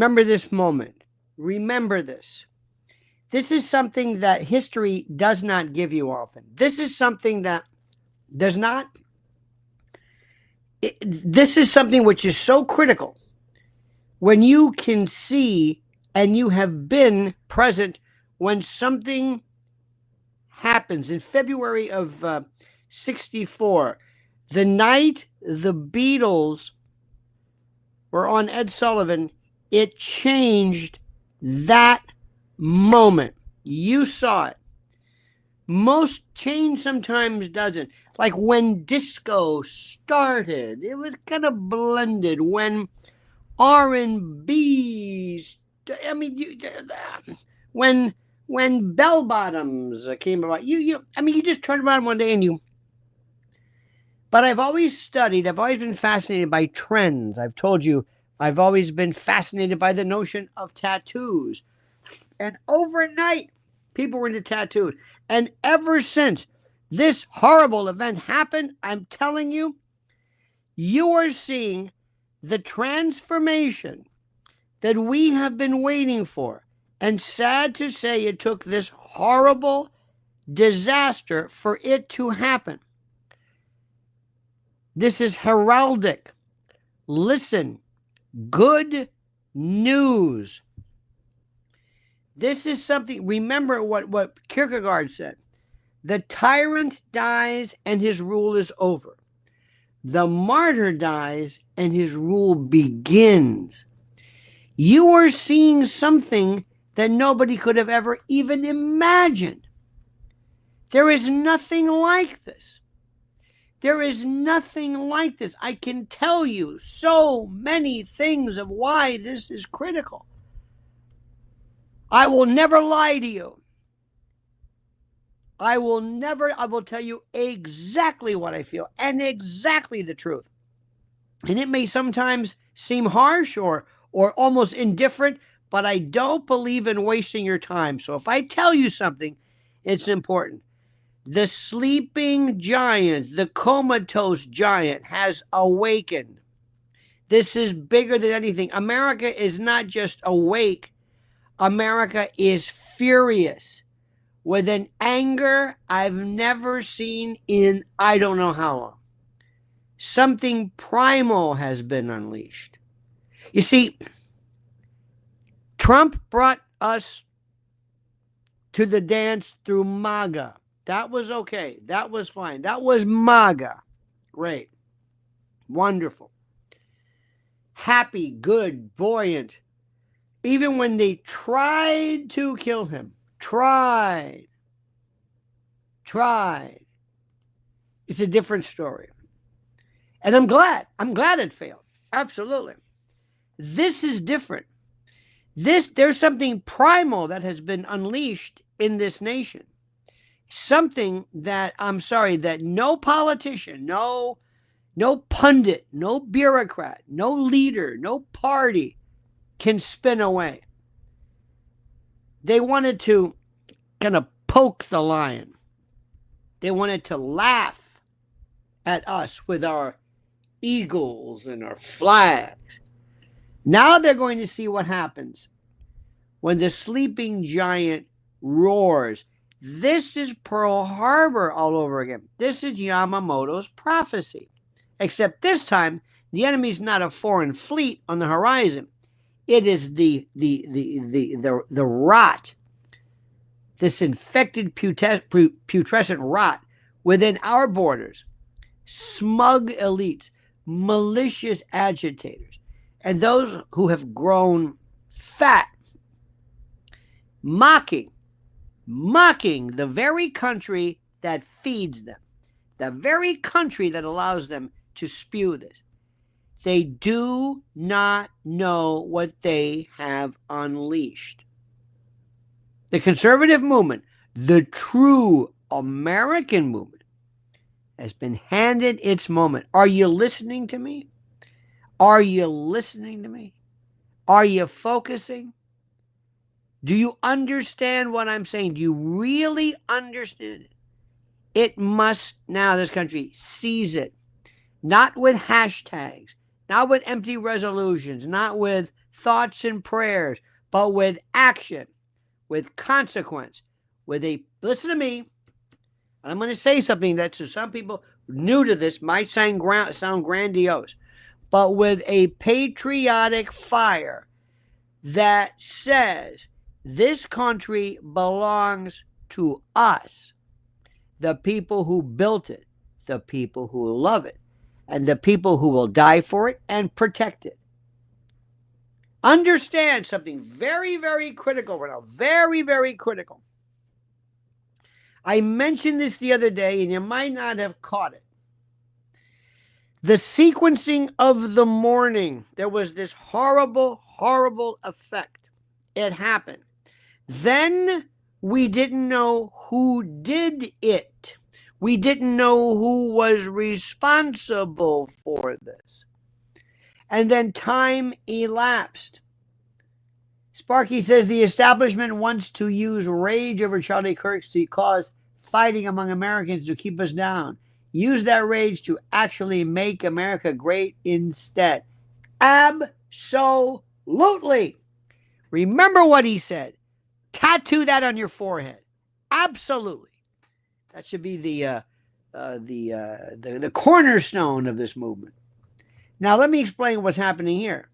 Remember this moment. Remember this. This is something that history does not give you often. This is something that does not. This is something which is so critical when you can see and you have been present when something happens. In February of 64, the night the Beatles were on Ed Sullivan, it changed that moment. You saw it. Most change sometimes doesn't. Like when disco started, it was kind of blended. When R&B, I mean, when bell bottoms came about, you just turned around one day and you. But I've always studied. I've always been fascinated by trends. I've told you, I've always been fascinated by the notion of tattoos. And overnight, people were into tattoos. And ever since this horrible event happened, I'm telling you, you are seeing the transformation that we have been waiting for. And sad to say, it took this horrible disaster for it to happen. This is heraldic. Listen, good news. This is something, remember what Kierkegaard said. The tyrant dies and his rule is over. The martyr dies and his rule begins. You are seeing something that nobody could have ever even imagined. There is nothing like this. There is nothing like this. I can tell you so many things of why this is critical. I will never lie to you. I will tell you exactly what I feel and exactly the truth. And it may sometimes seem harsh or almost indifferent, but I don't believe in wasting your time. So if I tell you something, it's important. The sleeping giant, the comatose giant has awakened. This is bigger than anything. America is not just awake. America is furious with an anger I've never seen in I don't know how long. Something primal has been unleashed. You see, Trump brought us to the dance through MAGA. That was okay. That was fine. That was MAGA. Great. Wonderful. Happy, good, buoyant. Even when they tried to kill him. Tried. It's a different story. And I'm glad. I'm glad it failed. Absolutely. This is different. There's something primal that has been unleashed in this nation. Something that, that no politician, no pundit, no bureaucrat, no leader, no party can spin away. They wanted to kind of poke the lion. They wanted to laugh at us with our eagles and our flags. Now they're going to see what happens when the sleeping giant roars. This is Pearl Harbor all over again. This is Yamamoto's prophecy. Except this time, the enemy's not a foreign fleet on the horizon. It is the rot, this infected putrescent rot within our borders, smug elites, malicious agitators, and those who have grown fat, mocking the very country that feeds them, the very country that allows them to spew this. They do not know what they have unleashed. The conservative movement, the true American movement, has been handed its moment. Are you listening to me? Are you listening to me? Are you focusing? Do you understand what I'm saying? Do you really understand it? It must now, this country, seize it. Not with hashtags, not with empty resolutions, not with thoughts and prayers, but with action, with consequence, listen to me, I'm going to say something that to some people new to this might sound grandiose, but with a patriotic fire that says this country belongs to us, the people who built it, the people who love it, and the people who will die for it and protect it. Understand something very, very critical right now. Very, very critical. I mentioned this the other day, and you might not have caught it. The sequencing of the morning, there was this horrible, horrible effect. It happened. Then we didn't know who did it. We didn't know who was responsible for this. And then time elapsed. Sparky says the establishment wants to use rage over Charlie Kirk to cause fighting among Americans to keep us down. Use that rage to actually make America great instead. Absolutely. Remember what he said. Tattoo that on your forehead. Absolutely. That should be the cornerstone of this movement. Now, let me explain what's happening here.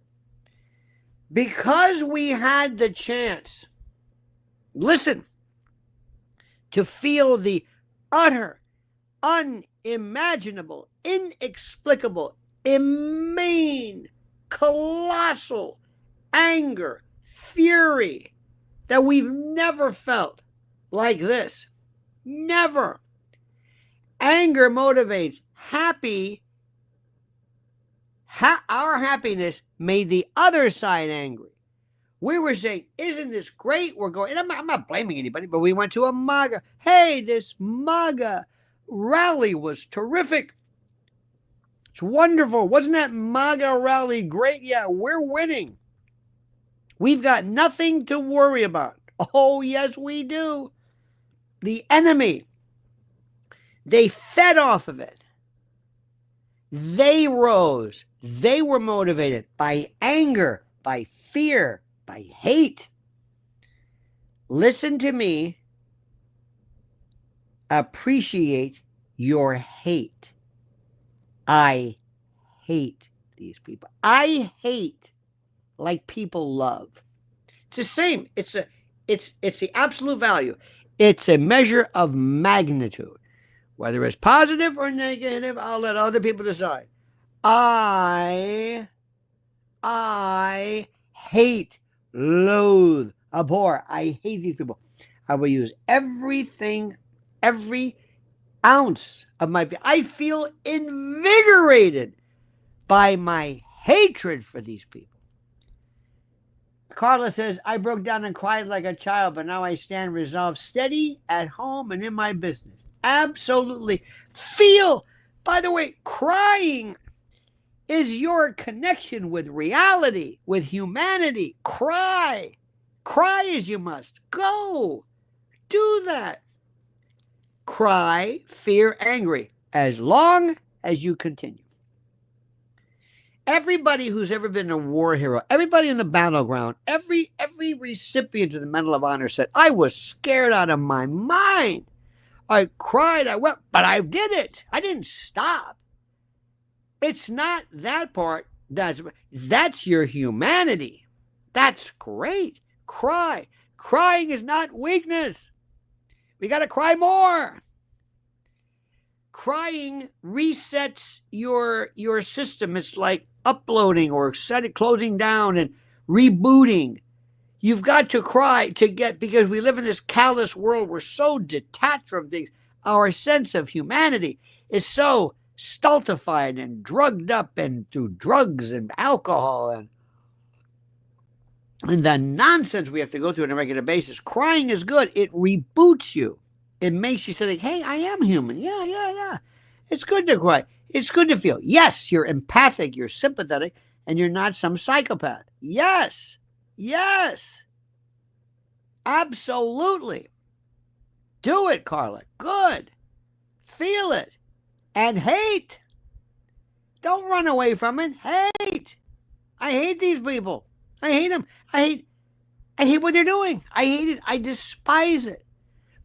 Because we had the chance, listen, to feel the utter, unimaginable, inexplicable, immense, colossal anger, fury that we've never felt like this. Never. Anger motivates. Our happiness made the other side angry. We were saying, isn't this great? We're going, and I'm not blaming anybody, but we went to a MAGA. Hey, this MAGA rally was terrific. It's wonderful. Wasn't that MAGA rally great? Yeah, we're winning. We've got nothing to worry about. Oh, yes, we do. The enemy, they fed off of it. They rose. They were motivated by anger, by fear, by hate. Listen to me. Appreciate your hate. I hate these people. I hate like people love. It's the same. It's the absolute value. It's a measure of magnitude. Whether it's positive or negative, I'll let other people decide. I hate, loathe, abhor. I hate these people. I will use everything, every ounce of my... I feel invigorated by my hatred for these people. Carla says, I broke down and cried like a child, but now I stand resolved, steady at home and in my business. Absolutely. Feel, by the way, crying is your connection with reality, with humanity. Cry. Cry as you must. Go. Do that. Cry, fear, angry, as long as you continue. Everybody who's ever been a war hero, everybody in the battleground, every recipient of the Medal of Honor said, I was scared out of my mind. I cried, I wept, but I did it. I didn't stop. It's not that part. That's your humanity. That's great. Cry. Crying is not weakness. We got to cry more. Crying resets your system. It's like uploading or closing down and rebooting. You've got to cry to get, because we live in this callous world. We're so detached from things. Our sense of humanity is so stultified and drugged up and through drugs and alcohol and the nonsense we have to go through on a regular basis. Crying is good. It reboots you. It makes you say, hey, I am human. Yeah. It's good to cry. It's good to feel. Yes, you're empathic, you're sympathetic, and you're not some psychopath. Yes. Absolutely. Do it, Carla. Good. Feel it. And hate. Don't run away from it. Hate. I hate these people. I hate them. I hate what they're doing. I hate it. I despise it.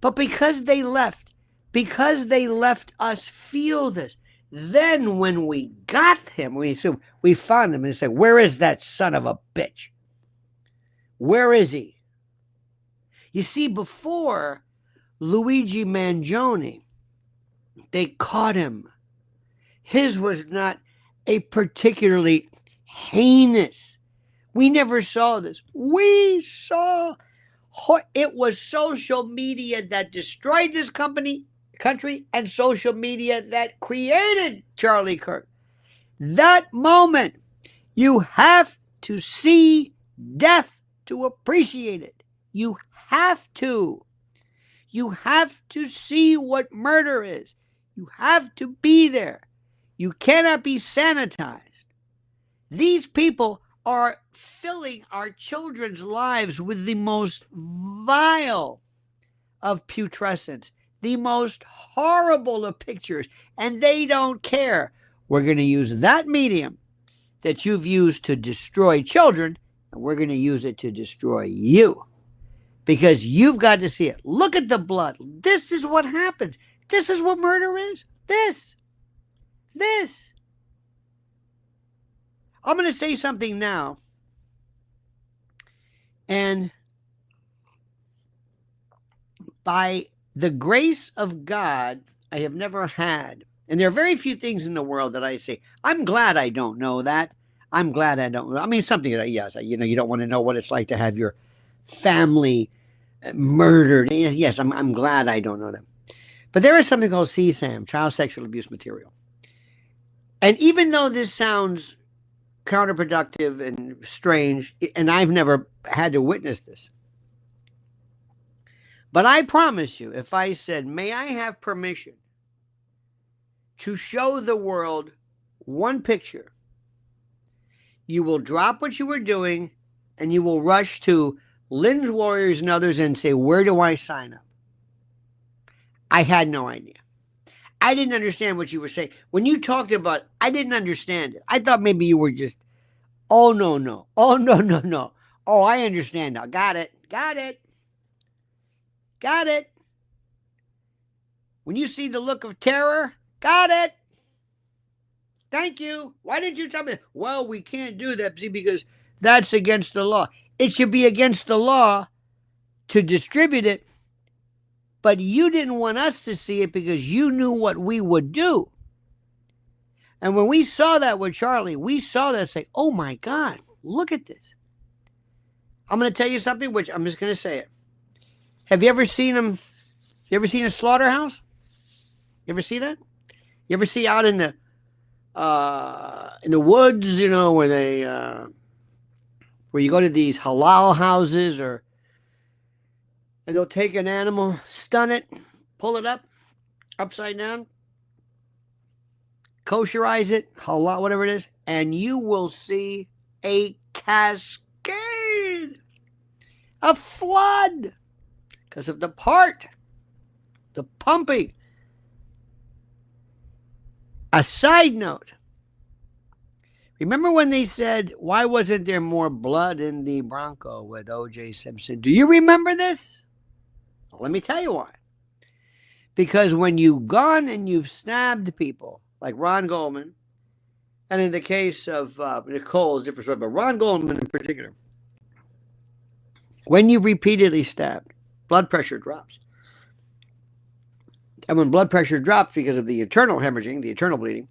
But because they left us feel this, then when we got him, we found him and said, where is that son of a bitch? Where is he? You see, before Luigi Mangione, they caught him. His was not a particularly heinous. We never saw this. We saw it was social media that destroyed this country, and social media that created Charlie Kirk. That moment, you have to see death to appreciate it. You have to. You have to see what murder is. You have to be there. You cannot be sanitized. These people are filling our children's lives with the most vile of putrescence, the most horrible of pictures, and they don't care. We're going to use that medium that you've used to destroy children, and we're going to use it to destroy you. Because you've got to see it. Look at the blood. This is what happens. This is what murder is. This. I'm going to say something now. And by the grace of God, I have never had. And there are very few things in the world that I say, I'm glad I don't know that. I'm glad I don't know. I mean, something that, yes, you don't want to know what it's like to have your family murdered. Yes, I'm glad I don't know that. But there is something called CSAM, child sexual abuse material. And even though this sounds counterproductive and strange, and I've never had to witness this, but I promise you, if I said, may I have permission to show the world one picture, you will drop what you were doing and you will rush to Lynn's Warriors and others and say, where do I sign up? I had no idea. I didn't understand what you were saying. When you talked about, I didn't understand it. I thought maybe you were just, oh, no. Oh, no. Oh, I understand now. Got it. When you see the look of terror, got it. Thank you. Why didn't you tell me? Well, we can't do that because that's against the law. It should be against the law to distribute it. But you didn't want us to see it because you knew what we would do. And when we saw that with Charlie, we saw that and say, oh my God, look at this. I'm going to tell you something, which I'm just going to say it. Have you ever seen them? You ever seen a slaughterhouse? You ever see that? You ever see out in the woods, where they, where you go to these halal houses and they'll take an animal, stun it, pull it up, upside down, kosherize it, halal, whatever it is, and you will see a cascade, a flood, because of the pumping. A side note. Remember when they said, why wasn't there more blood in the Bronco with O.J. Simpson? Do you remember this? Well, let me tell you why. Because when you've gone and you've stabbed people, like Ron Goldman, and in the case of Nicole, it's a different story, but Ron Goldman in particular, when you've repeatedly stabbed, blood pressure drops. And when blood pressure drops because of the internal hemorrhaging, the internal bleeding,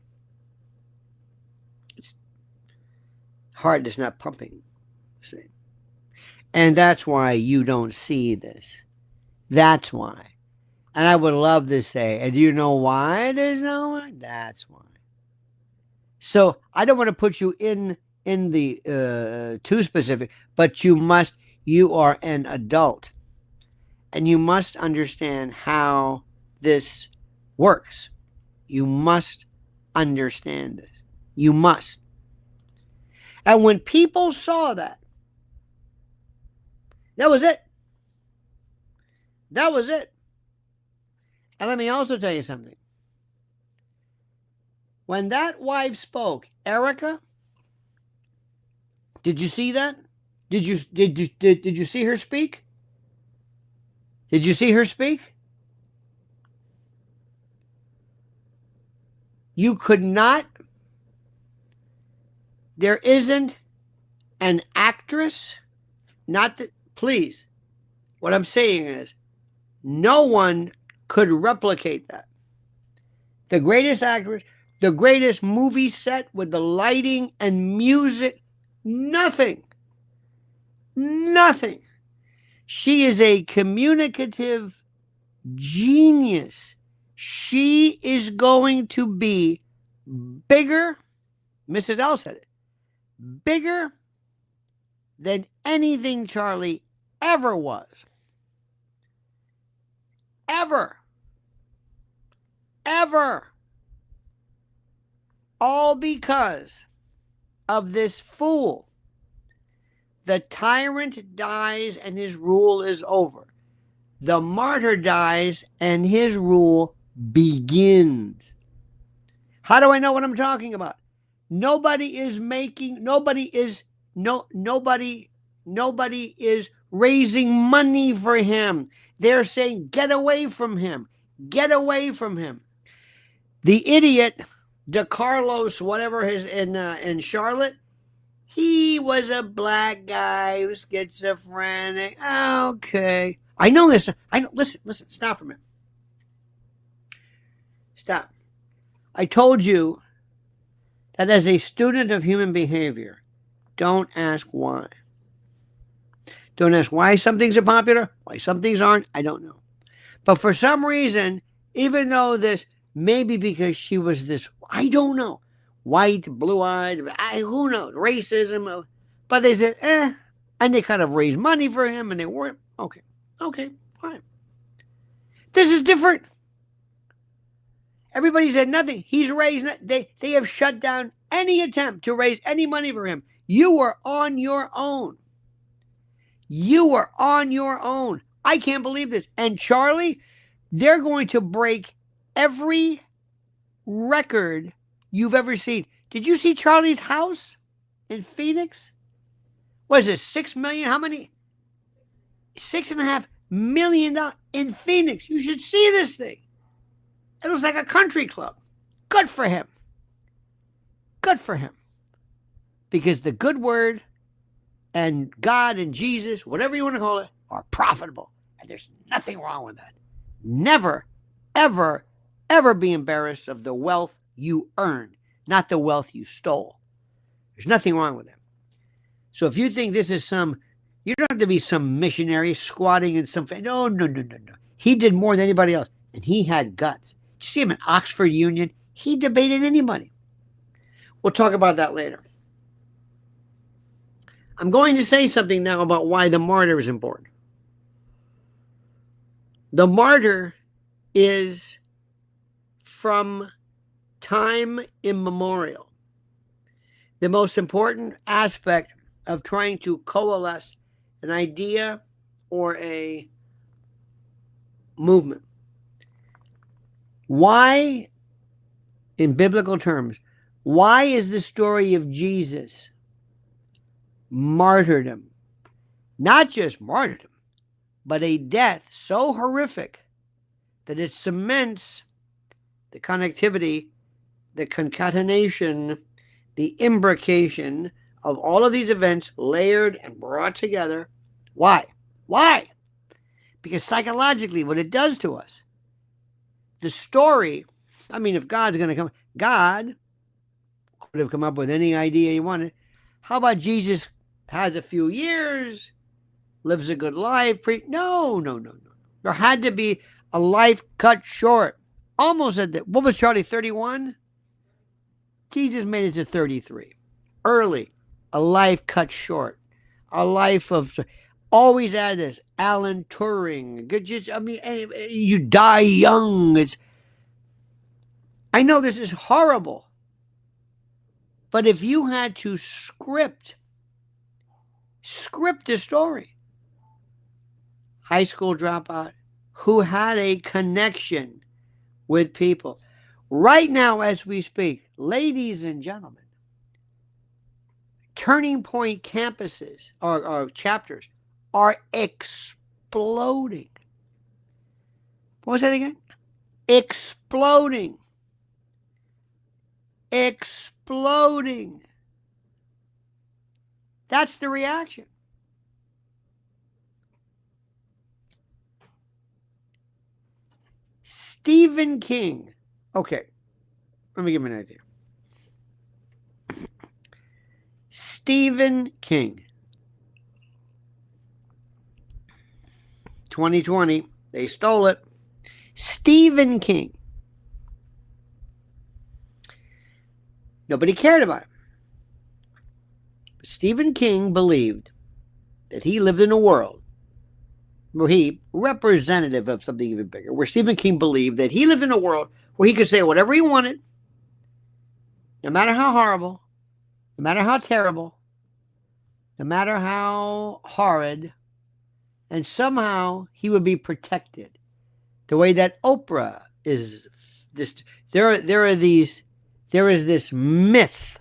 it's heart is not pumping. See? And that's why you don't see this. That's why. And I would love to say, and do you know why there's no one? That's why. So I don't want to put you in the too specific, but you are an adult. And you must understand how this works. You must understand this. You must. And when people saw that was it. That was it. And let me also tell you something. When that wife spoke, Erika, did you see that? Did you see her speak? Did you see her speak? You could not. There isn't an actress. Not that. Please. What I'm saying is, no one could replicate that. The greatest actress, the greatest movie set with the lighting and music, nothing. Nothing. She is a communicative genius. She is going to be bigger, Mrs. L said it, bigger than anything Charlie ever was. Ever. Ever. All because of this fool. The tyrant dies and his rule is over. The martyr dies and his rule begins. How do I know what I'm talking about? Nobody is raising money for him. They're saying, get away from him. Get away from him. The idiot, DeCarlos, whatever his in Charlotte, he was a black guy who was schizophrenic. Okay. I know this. Listen, stop for a minute. Stop. I told you that as a student of human behavior, don't ask why. Don't ask why some things are popular, why some things aren't. I don't know. But for some reason, even though this, maybe because she was this, I don't know, white, blue-eyed, who knows, racism. But they said, and they kind of raised money for him, and they weren't. Okay, fine. This is different. Everybody said nothing. He's raised, they have shut down any attempt to raise any money for him. You were on your own. You were on your own. I can't believe this. And Charlie, they're going to break every record you've ever seen. Did you see Charlie's house in Phoenix? What is it, 6 million? How many? $6.5 million in Phoenix. You should see this thing. It was like a country club. Good for him. Good for him. Because the good word and God and Jesus, whatever you want to call it, are profitable. And there's nothing wrong with that. Never, ever, ever be embarrassed of the wealth you earned, not the wealth you stole. There's nothing wrong with that. So if you think this is you don't have to be some missionary squatting in some, no. He did more than anybody else. And he had guts. Did you see him in Oxford Union? He debated anybody. We'll talk about that later. I'm going to say something now about why the martyr is important. The martyr is from time immemorial the most important aspect of trying to coalesce an idea or a movement. Why, in biblical terms, why is the story of Jesus martyrdom? Not just martyrdom, but a death so horrific that it cements the connectivity, the concatenation, the imbrication of all of these events layered and brought together. Why? Why? Because psychologically, what it does to us, the story, I mean, if God's going to come, God could have come up with any idea he wanted. How about Jesus has a few years, lives a good life? No. There had to be a life cut short. Almost at what was Charlie, 31? Jesus made it to 33. Early. A life cut short. A life of, always add this, Alan Turing. You die young. I know this is horrible. But if you had to script the story, high school dropout who had a connection with people. Right now, as we speak, ladies and gentlemen, Turning Point campuses or chapters are exploding. What was that again? Exploding. Exploding. That's the reaction. Stephen King. Okay, let me give you an idea. Stephen King. 2020, they stole it. Stephen King. Nobody cared about him. But Stephen King believed that he lived in a world where he, representative of something even bigger, where Stephen King believed that he lived in a world where he could say whatever he wanted, no matter how horrible, no matter how terrible, no matter how horrid, and somehow he would be protected. The way that Oprah is this, there is this myth.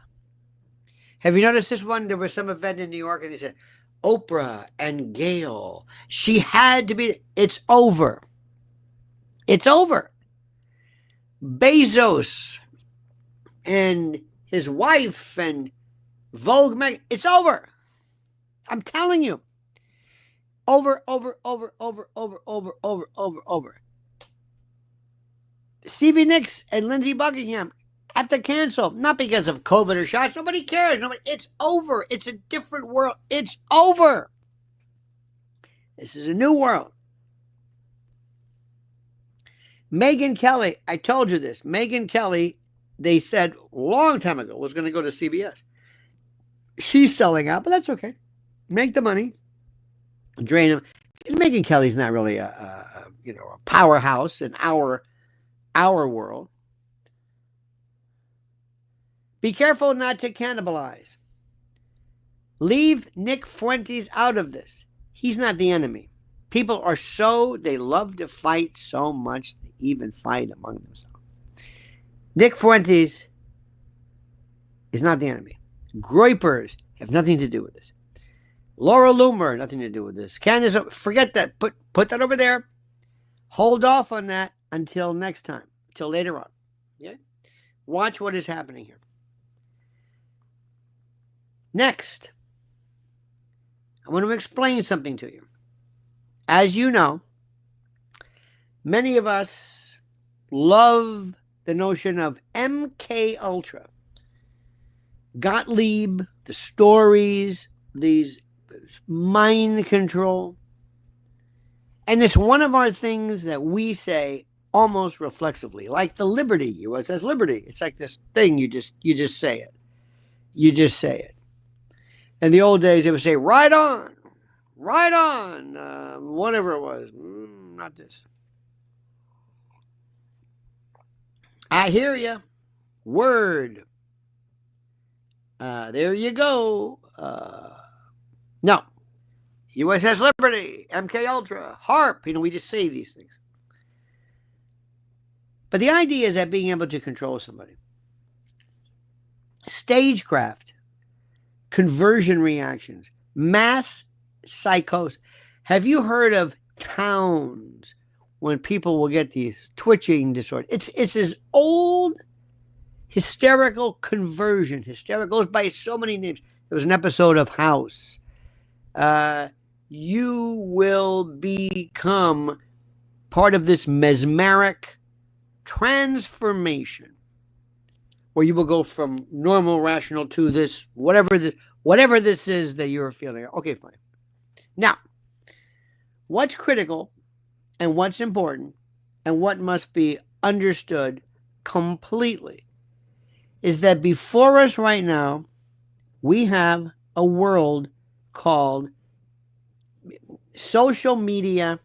Have you noticed this one? There was some event in New York and they said, Oprah and Gail, she had to be, it's over. It's over. Bezos and his wife and Vogue, it's over. I'm telling you. Over. Stevie Nicks and Lindsey Buckingham have to cancel, not because of COVID or shots. Nobody cares. It's over. It's a different world. It's over. This is a new world. Megyn Kelly, I told you this. Megyn Kelly, they said a long time ago, was going to go to CBS. She's selling out, but that's okay. Make the money. Drain them. Megyn Kelly's not really a powerhouse in our world. Be careful not to cannibalize. Leave Nick Fuentes out of this. He's not the enemy. People they love to fight so much, they even fight among themselves. Nick Fuentes is not the enemy. Groypers have nothing to do with this. Laura Loomer, nothing to do with this. Candace, forget that. Put that over there. Hold off on that until next time, until later on. Yeah? Watch what is happening here. Next, I want to explain something to you. As you know, many of us love the notion of MK Ultra. Gottlieb, the stories, these mind control. And it's one of our things that we say almost reflexively, like the Liberty, USS Liberty. It's like this thing, you just say it. You just say it. In the old days, they would say, right on, whatever it was. Not this. I hear you. Word. There you go. No. USS Liberty, MK Ultra, HARP. We just say these things. But the idea is that being able to control somebody. Stagecraft. Conversion reactions. Mass psychosis. Have you heard of towns when people will get these twitching disorders? It's this old hysterical conversion. Hysterical goes by so many names. There was an episode of House. You will become part of this mesmeric transformation where you will go from normal, rational to this, whatever this is that you're feeling. Okay, fine. Now, what's critical and what's important and what must be understood completely is that before us right now, we have a world called social media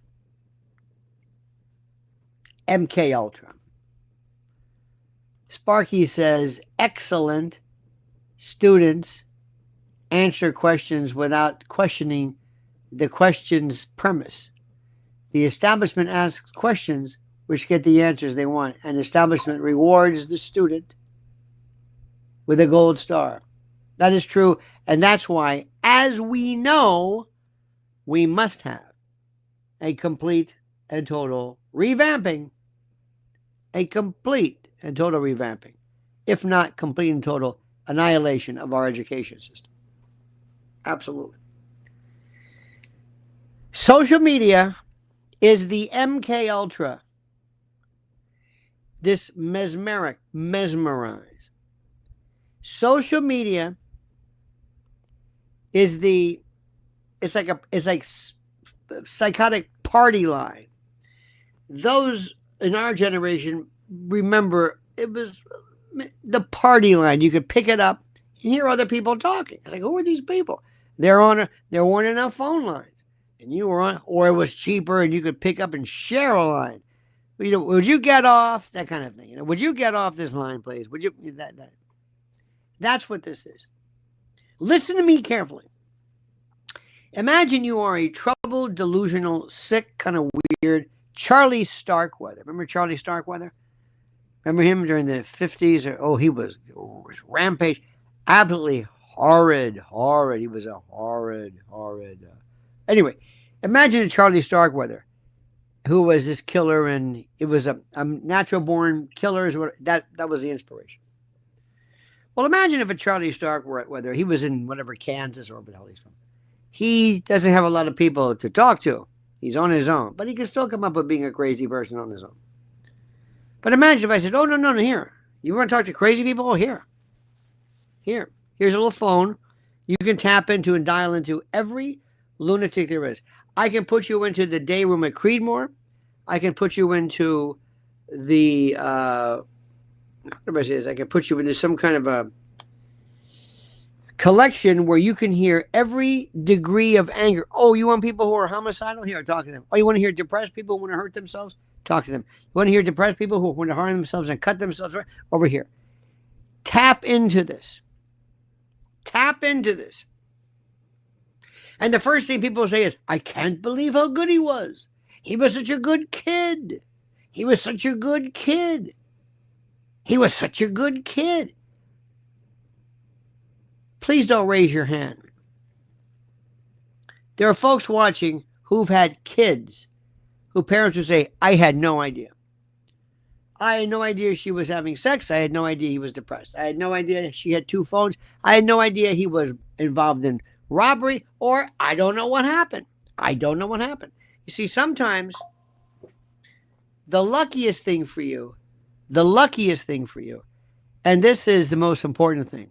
MK Ultra. Sparky says, excellent students answer questions without questioning the question's premise. The establishment asks questions which get the answers they want, and establishment rewards the student with a gold star. That is true. And that's why, as we know, we must have a complete and total revamping. A complete and total revamping, if not complete and total annihilation of our education system. Absolutely. Social media is the MK Ultra. This mesmerize. Social media is it's like psychotic party line. Those in our generation remember it was the party line. You could pick it up and hear other people talking. Like, who are these people? There weren't enough phone lines, and you were on, or it was cheaper, and you could pick up and share a line. Would you get off, that kind of thing? Would you get off this line, please? Would you that? That's what this is. Listen to me carefully. Imagine you are a troubled, delusional, sick, kind of weird Charlie Starkweather. Remember Charlie Starkweather? Remember him during the 50s? He was rampage. Absolutely horrid. He was a horrid. Anyway, imagine a Charlie Starkweather who was this killer, and it was a natural-born killer. That was the inspiration. Well, imagine if a Charlie Starkweather, he was in whatever, Kansas or wherever the hell he's from. He doesn't have a lot of people to talk to. He's on his own. But he can still come up with being a crazy person on his own. But imagine if I said, no, here. You want to talk to crazy people? Here. Here's a little phone. You can tap into and dial into every lunatic there is. I can put you into the day room at Creedmoor. I can put you into the, how do I say this? I can put you into some kind of a collection where you can hear every degree of anger. Oh, you want people who are homicidal? Here, talk to them. Oh, you want to hear depressed people who want to hurt themselves? Talk to them. You want to hear depressed people who want to harm themselves and cut themselves? Over here. Tap into this. And the first thing people say is, I can't believe how good he was. He was such a good kid. Please don't raise your hand. There are folks watching who've had kids who parents would say, I had no idea. I had no idea she was having sex. I had no idea he was depressed. I had no idea she had 2 phones. I had no idea he was involved in robbery, or I don't know what happened. You see, sometimes the luckiest thing for you, and this is the most important thing,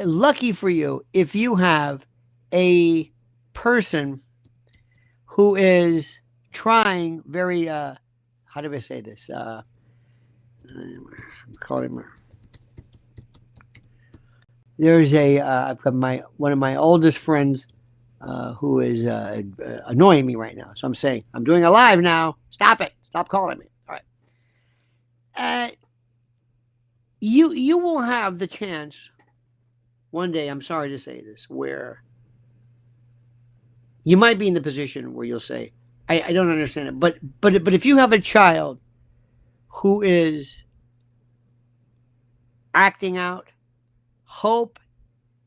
lucky for you if you have a person who is trying very, how do I say this? Call him. There's I've got one of my oldest friends who is annoying me right now. So I'm saying, I'm doing a live now. Stop it. Stop calling me. All right. You will have the chance one day, I'm sorry to say this, where you might be in the position where you'll say, I don't understand it. But if you have a child who is acting out, hope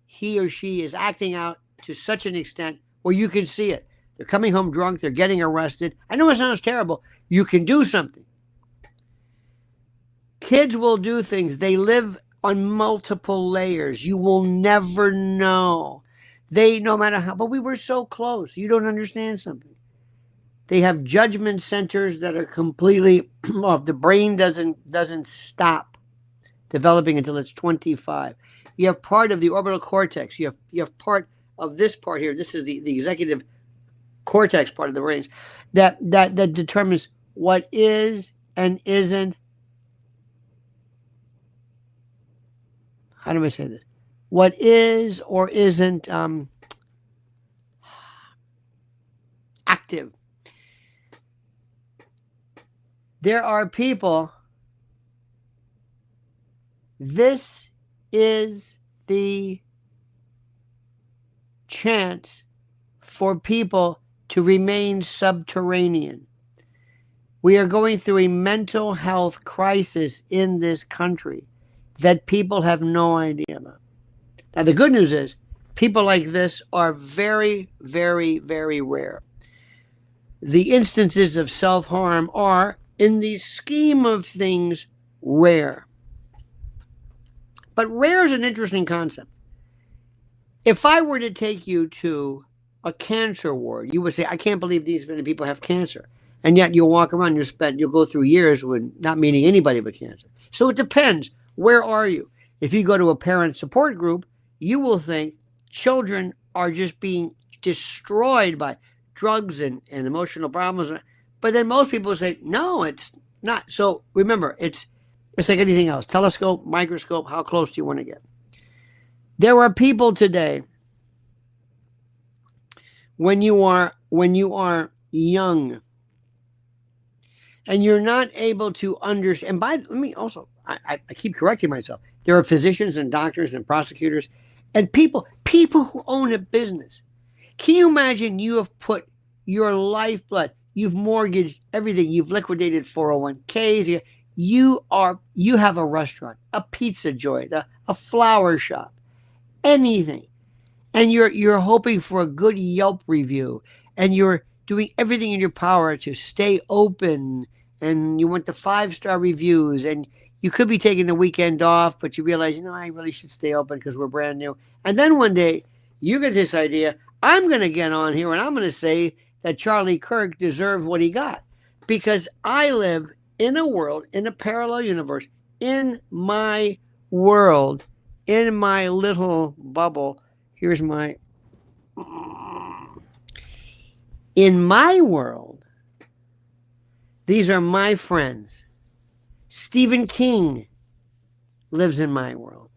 he or she is acting out to such an extent where you can see it. They're coming home drunk. They're getting arrested. I know it sounds terrible. You can do something. Kids will do things. They live on multiple layers. You will never know. No matter how, but we were so close. You don't understand something. They have judgment centers that are completely off. The brain doesn't stop developing until it's 25. You have part of the orbital cortex. You have part of this part here. This is the executive cortex part of the brain that determines what is and isn't. How do I say this? What is or isn't active. There are people. This is the chance for people to remain subterranean. We are going through a mental health crisis in this country that people have no idea about. Now, the good news is people like this are very, very, very rare. The instances of self-harm are, in the scheme of things, rare. But rare is an interesting concept. If I were to take you to a cancer ward, you would say, I can't believe these many people have cancer. And yet you'll walk around, you'll go through years with not meeting anybody with cancer. So it depends. Where are you? If you go to a parent support group, you will think children are just being destroyed by drugs and emotional problems. But then most people say, no, it's not. So remember, it's like anything else. Telescope, microscope, how close do you want to get? There are people today, when you are young and you're not able to understand, I keep correcting myself. There are physicians and doctors and prosecutors and people who own a business. Can you imagine you have put your lifeblood, you've mortgaged everything, you've liquidated 401ks, you have a restaurant, a pizza joint, a flower shop, anything, and you're hoping for a good Yelp review, and you're doing everything in your power to stay open, and you want the 5-star reviews, and you could be taking the weekend off, but you realize, I really should stay open because we're brand new. And then one day you get this idea, I'm going to get on here and I'm going to say that Charlie Kirk deserved what he got, because I live in a world, in a parallel universe, in my world, in my little bubble. Here's in my world, these are my friends. Stephen King lives in my world.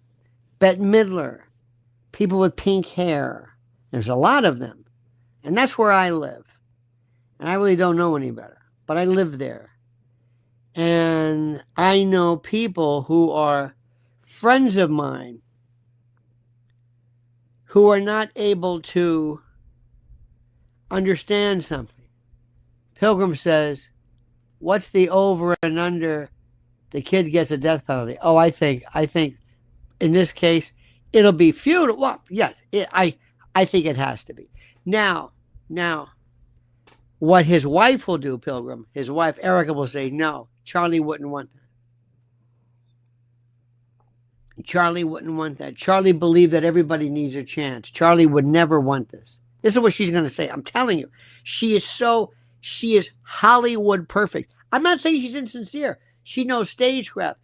Bette Midler, people with pink hair. There's a lot of them. And that's where I live. And I really don't know any better, but I live there. And I know people who are friends of mine who are not able to understand something. Pilgrim says, what's the over and under the kid gets a death penalty? Oh, I think in this case, it'll be futile. Well, yes, I think it has to be. Now, what his wife will do, Pilgrim, his wife, Erika, will say, no, Charlie wouldn't want that. Charlie wouldn't want that. Charlie believed that everybody needs a chance. Charlie would never want this. This is what she's going to say. I'm telling you, she is Hollywood perfect. I'm not saying she's insincere. She knows stagecraft.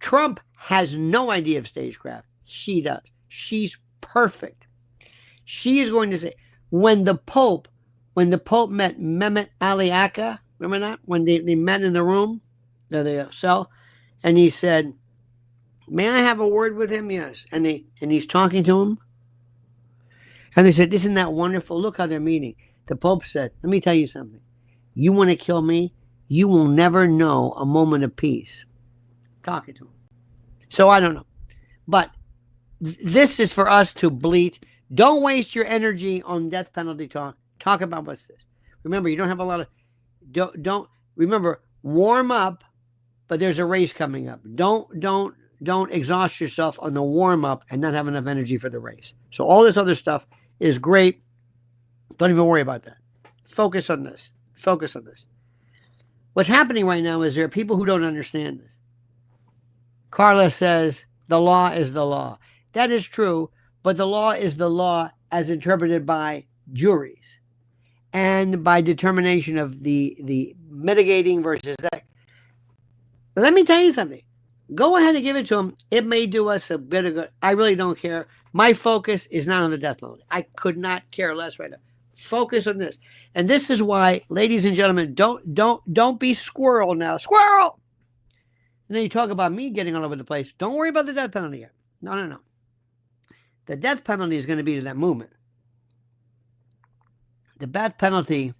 Trump has no idea of stagecraft. She does. She's perfect. She is going to say, when the Pope met Mehmet Ali Aka, remember that? When they met in the room, the cell, and he said, may I have a word with him? Yes. And he's talking to him. And they said, isn't that wonderful? Look how they're meeting. The Pope said, let me tell you something. You want to kill me? You will never know a moment of peace. Talking to him. So I don't know. But this is for us to bleat. Don't waste your energy on death penalty talk. Talk about what's this. Remember, you don't have a lot of... Don't remember, warm up, but there's a race coming up. Don't exhaust yourself on the warm-up and not have enough energy for the race. So all this other stuff is great. Don't even worry about that. Focus on this. Focus on this. What's happening right now is there are people who don't understand this. Carla says, the law is the law. That is true, but the law is the law as interpreted by juries and by determination of the mitigating versus that. But let me tell you something. Go ahead and give it to him. It may do us a bit of good. I really don't care. My focus is not on the death penalty. I could not care less right now. Focus on this. And this is why, ladies and gentlemen, don't be squirrel now. Squirrel! And then you talk about me getting all over the place. Don't worry about the death penalty yet. No. The death penalty is going to be to that movement. The death penalty,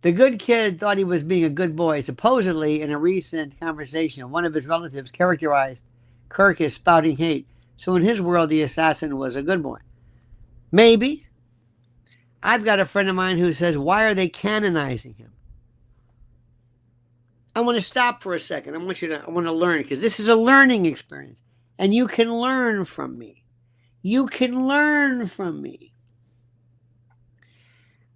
the good kid thought he was being a good boy. Supposedly, in a recent conversation, one of his relatives characterized Kirk as spouting hate. So in his world, the assassin was a good boy. Maybe. I've got a friend of mine who says, why are they canonizing him? I want to stop for a second. I want to learn, because this is a learning experience. And you can learn from me. You can learn from me.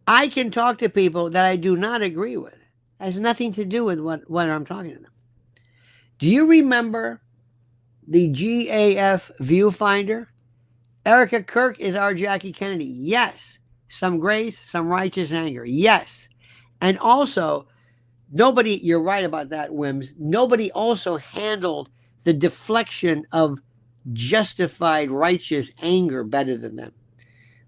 I can talk to people that I do not agree with. It has nothing to do with what I'm talking to them. Do you remember the GAF viewfinder? Erika Kirk is our Jackie Kennedy. Yes. Some grace, some righteous anger. Yes. And also, nobody, you're right about that, Wims. Nobody also handled the deflection of justified righteous anger better than them.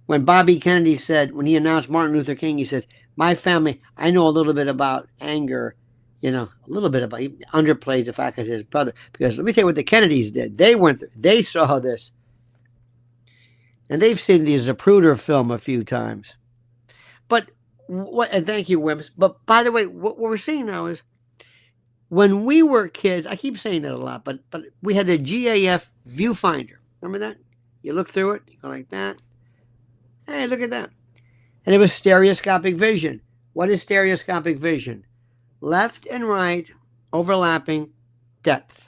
When Bobby Kennedy said, when he announced Martin Luther King, he said, my family, I know a little bit about anger, a little bit about, he underplays the fact that his brother, because let me tell you what the Kennedys did. They went through, they saw this. And they've seen the Zapruder film a few times. But and thank you, Wims. But by the way, what we're seeing now is when we were kids, I keep saying that a lot, but we had the GAF viewfinder. Remember that? You look through it, you go like that. Hey, look at that. And it was stereoscopic vision. What is stereoscopic vision? Left and right, overlapping, depth.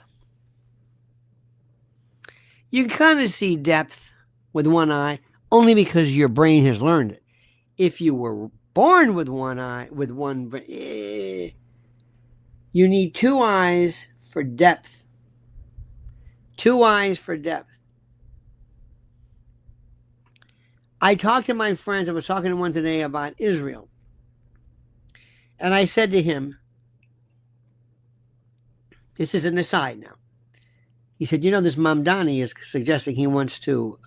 You can kind of see depth with one eye only because your brain has learned it. If you were born with one eye, you need two eyes for depth. Two eyes for depth. I talked to my friends. I was talking to one today about Israel. And I said to him, this is an aside now. He said, this Mamdani is suggesting he wants to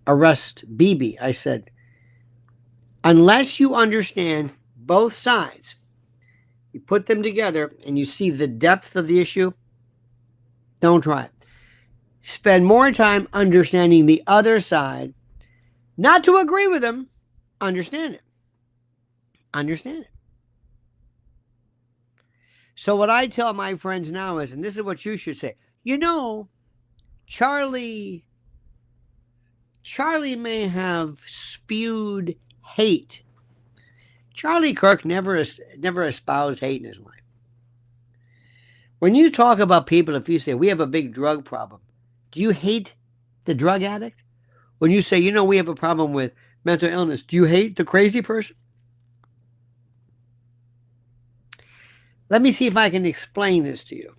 arrest Bibi. I said, unless you understand both sides, you put them together and you see the depth of the issue, don't try it. Spend more time understanding the other side, not to agree with them, understand it. Understand it. So what I tell my friends now is, and this is what you should say, Charlie may have spewed hate. Charlie Kirk never espoused hate in his life. When you talk about people, if you say, we have a big drug problem, do you hate the drug addict? When you say, we have a problem with mental illness, do you hate the crazy person? Let me see if I can explain this to you.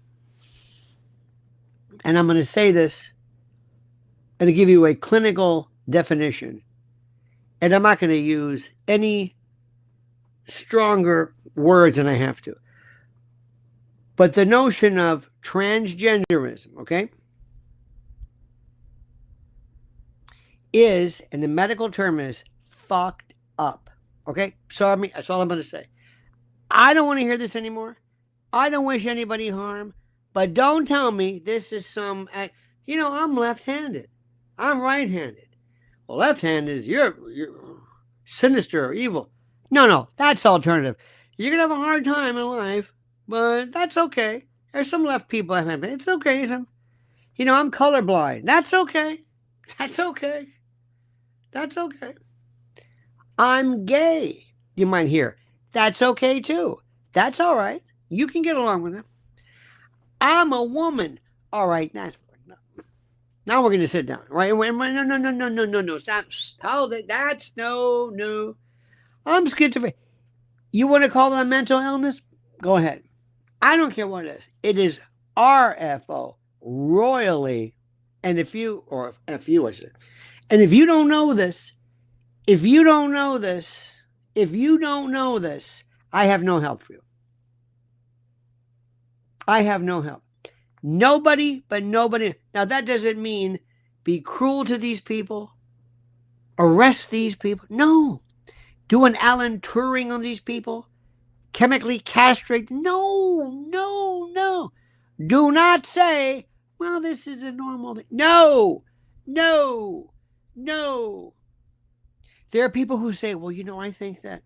And I'm going to say this and to give you a clinical definition. And I'm not going to use any stronger words than I have to. But the notion of transgenderism, okay, is, and the medical term is, fucked up. Okay? So that's all I'm going to say. I don't want to hear this anymore. I don't wish anybody harm, but don't tell me this is some, I'm left-handed. I'm right-handed. Well, left-handed is you're sinister or evil. No, that's alternative. You're going to have a hard time in life, but that's okay. There's some left people that have it. It's okay. I'm colorblind. That's okay. That's okay. That's okay. I'm gay. You might hear. That's okay too. That's all right. You can get along with it. I'm a woman. All right. Now we're going to sit down. Right? No. Stop. That's no. I'm schizophrenic. You want to call that mental illness? Go ahead. I don't care what it is. It is RFO, royally. And if you don't know this, I have no help for you. I have no help. Nobody. Now, that doesn't mean be cruel to these people, arrest these people. No. Do an Alan Turing on these people, chemically castrate. No. Do not say, well, this is a normal thing. No. There are people who say, well, I think that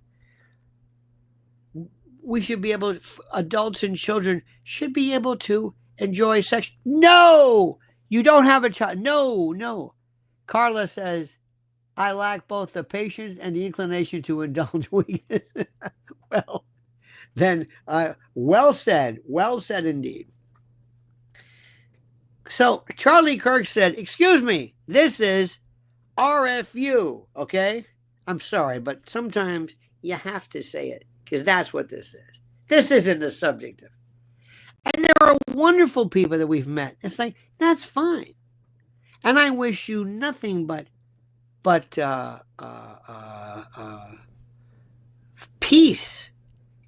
we should be able, adults and children should be able to enjoy sex. No, you don't have a child. No. Carla says, I lack both the patience and the inclination to indulge weakness. Well, then, well said indeed. So Charlie Kirk said, excuse me, this is RFU, okay? I'm sorry, but sometimes you have to say it because that's what this is. This isn't the subjective. And there are wonderful people that we've met. It's like, that's fine. And I wish you nothing but peace.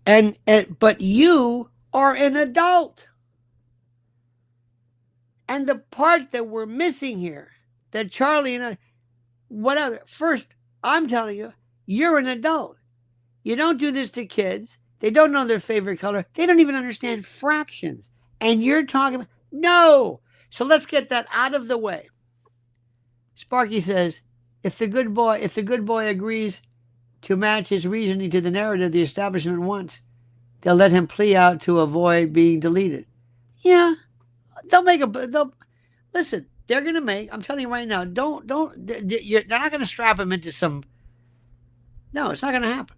But you are an adult. And the part that we're missing here, that Charlie and I, whatever, first, I'm telling you, you're an adult. You don't do this to kids. They don't know their favorite color. They don't even understand fractions. And you're talking about, no. So let's get that out of the way. Sparky says, if the good boy agrees to match his reasoning to the narrative the establishment wants, they'll let him plea out to avoid being deleted. Yeah. Listen, they're going to make, I'm telling you right now, they're not going to strap him into some, no, it's not going to happen.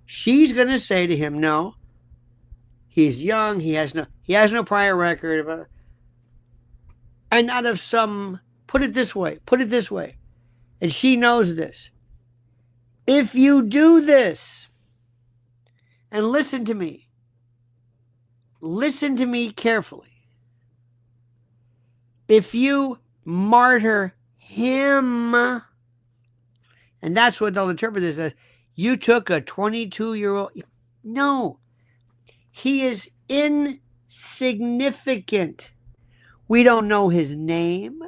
She's going to say to him, no, he's young, he has no prior record. And out of some, put it this way, and she knows this. If you do this, and listen to me carefully, if you martyr him, and that's what they'll interpret this as, you took a 22-year-old. No, he is insignificant. We don't know his name.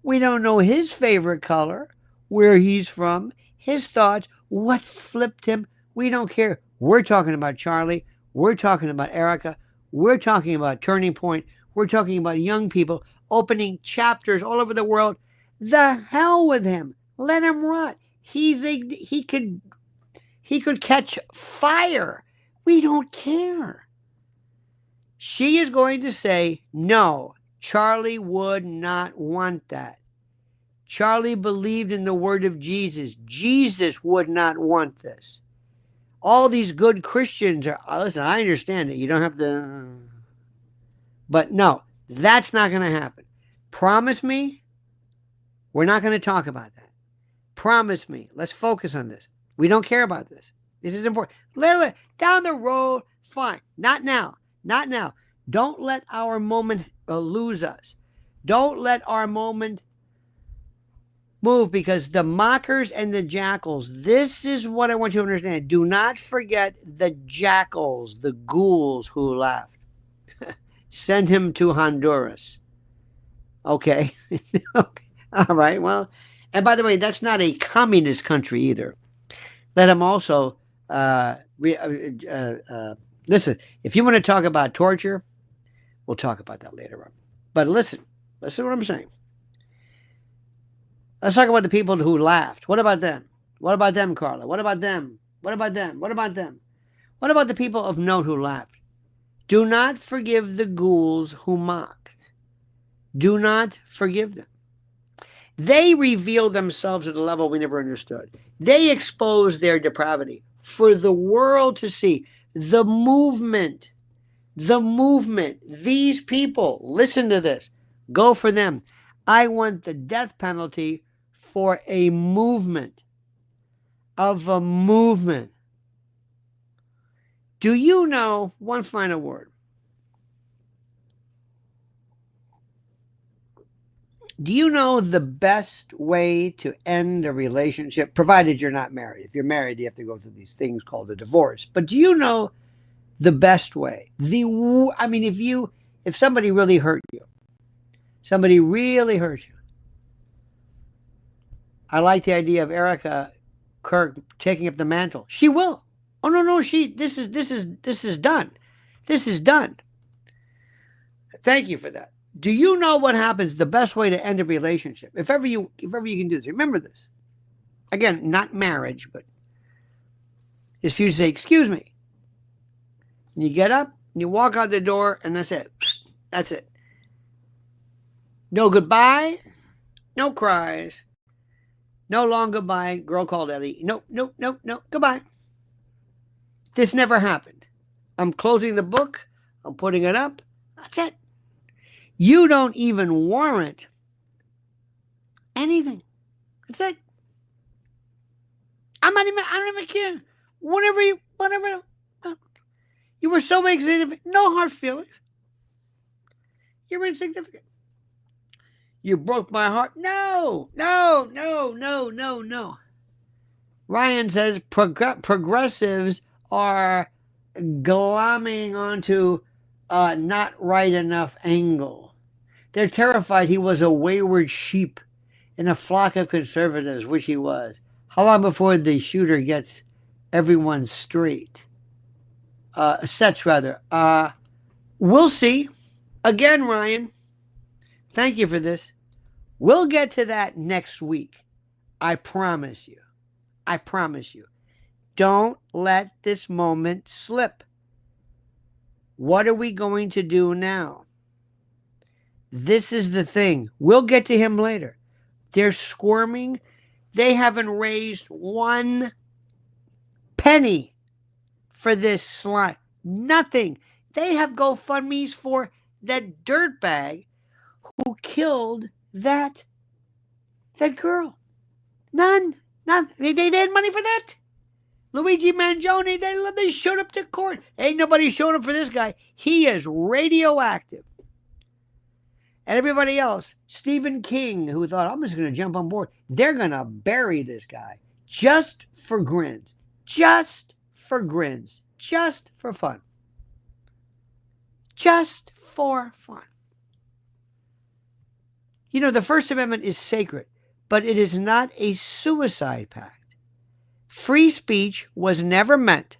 We don't know his favorite color, where he's from, his thoughts, what flipped him. We don't care. We're talking about Charlie. We're talking about Erika. We're talking about Turning Point. We're talking about young people opening chapters all over the world. The hell with him. Let him rot. He could catch fire. We don't care. She is going to say, no, Charlie would not want that. Charlie believed in the word of Jesus. Jesus would not want this. All these good Christians are, listen, I understand it. You don't have to, but no, that's not going to happen. Promise me, we're not going to talk about that. Promise me, let's focus on this. We don't care about this. This is important. Down the road, fine. Not now. Don't let our moment lose us. Don't let our moment move, because the mockers and the jackals, this is what I want you to understand. Do not forget the jackals, the ghouls who laughed. Send him to Honduras. Okay. Okay. All right. Well, and by the way, that's not a communist country either. Let him also, listen, if you want to talk about torture, we'll talk about that later on. But listen to what I'm saying. Let's talk about the people who laughed. What about them? What about them, Carla? What about them? What about them? What about them? What about the people of note who laughed? Do not forgive the ghouls who mocked. Do not forgive them. They revealed themselves at a level we never understood. They exposed their depravity for the world to see. The movement, these people, listen to this, go for them. I want the death penalty for a movement, Do you know, one final word, do you know the best way to end a relationship, provided you're not married? If you're married, you have to go through these things called a divorce. But do you know the best way? If somebody really hurt you, I like the idea of Erika Kirk taking up the mantle. She will. Oh no, this is done. This is done. Thank you for that. Do you know what happens? The best way to end a relationship, if ever you can do this, remember this. Again, not marriage, but is for you to say, excuse me. And you get up, and you walk out the door, and that's it. That's it. No goodbye, no cries, no long goodbye, girl called Ellie. No, goodbye. This never happened. I'm closing the book. I'm putting it up. That's it. You don't even warrant anything. That's it. I don't even care. Whatever. You were so insignificant. No hard feelings. You're insignificant. You broke my heart. No. Ryan says progressives are glomming onto not right enough angle. They're terrified he was a wayward sheep in a flock of conservatives, which he was. How long before the shooter gets everyone straight? Sets, rather. We'll see. Again, Ryan, thank you for this. We'll get to that next week. I promise you. I promise you. Don't let this moment slip. What are we going to do now? This is the thing. We'll get to him later. They're squirming. They haven't raised 1 penny for this slime. Nothing. They have GoFundMes for that dirtbag who killed that girl. None. They had money for that. Luigi Mangione, they showed up to court. Ain't nobody showing up for this guy. He is radioactive. And everybody else, Stephen King, who thought, I'm just going to jump on board. They're going to bury this guy just for grins. Just for grins. Just for fun. Just for fun. You know, the First Amendment is sacred, but it is not a suicide pact. Free speech was never meant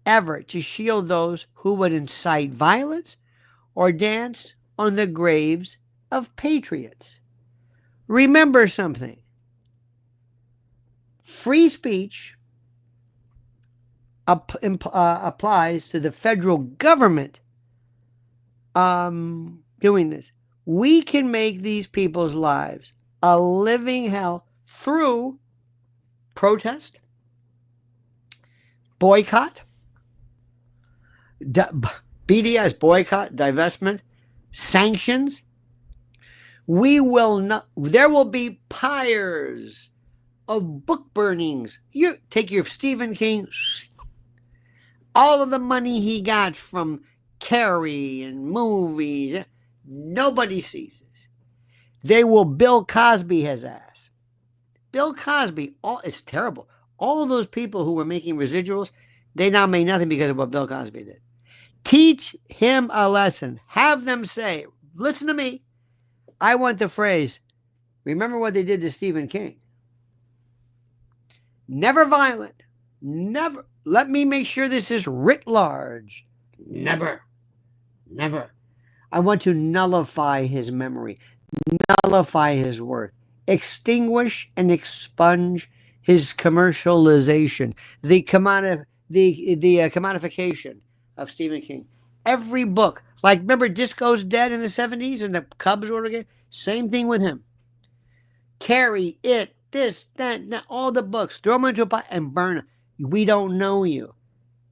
ever to shield those who would incite violence or dance on the graves of patriots. Remember something. Free speech applies to the federal government doing this. We can make these people's lives a living hell through protest, boycott, BDS, boycott, divestment, sanctions. We will not. There will be pyres of book burnings. You take your Stephen King, all of the money he got from Carrie and movies. Nobody sees this. They will Bill Cosby his ass. Bill Cosby, it's terrible. All of those people who were making residuals, they now make nothing because of what Bill Cosby did. Teach him a lesson. Have them say, listen to me. I want the phrase, remember what they did to Stephen King. Never violent. Never. Let me make sure this is writ large. Never. I want to nullify his memory, nullify his worth, extinguish and expunge his commercialization, the commodification of Stephen King. Every book, like remember Disco's Dead in the 70s and the Cubs were again? Same thing with him. Carry it, this, that, all the books, throw them into a pot and burn them. We don't know you.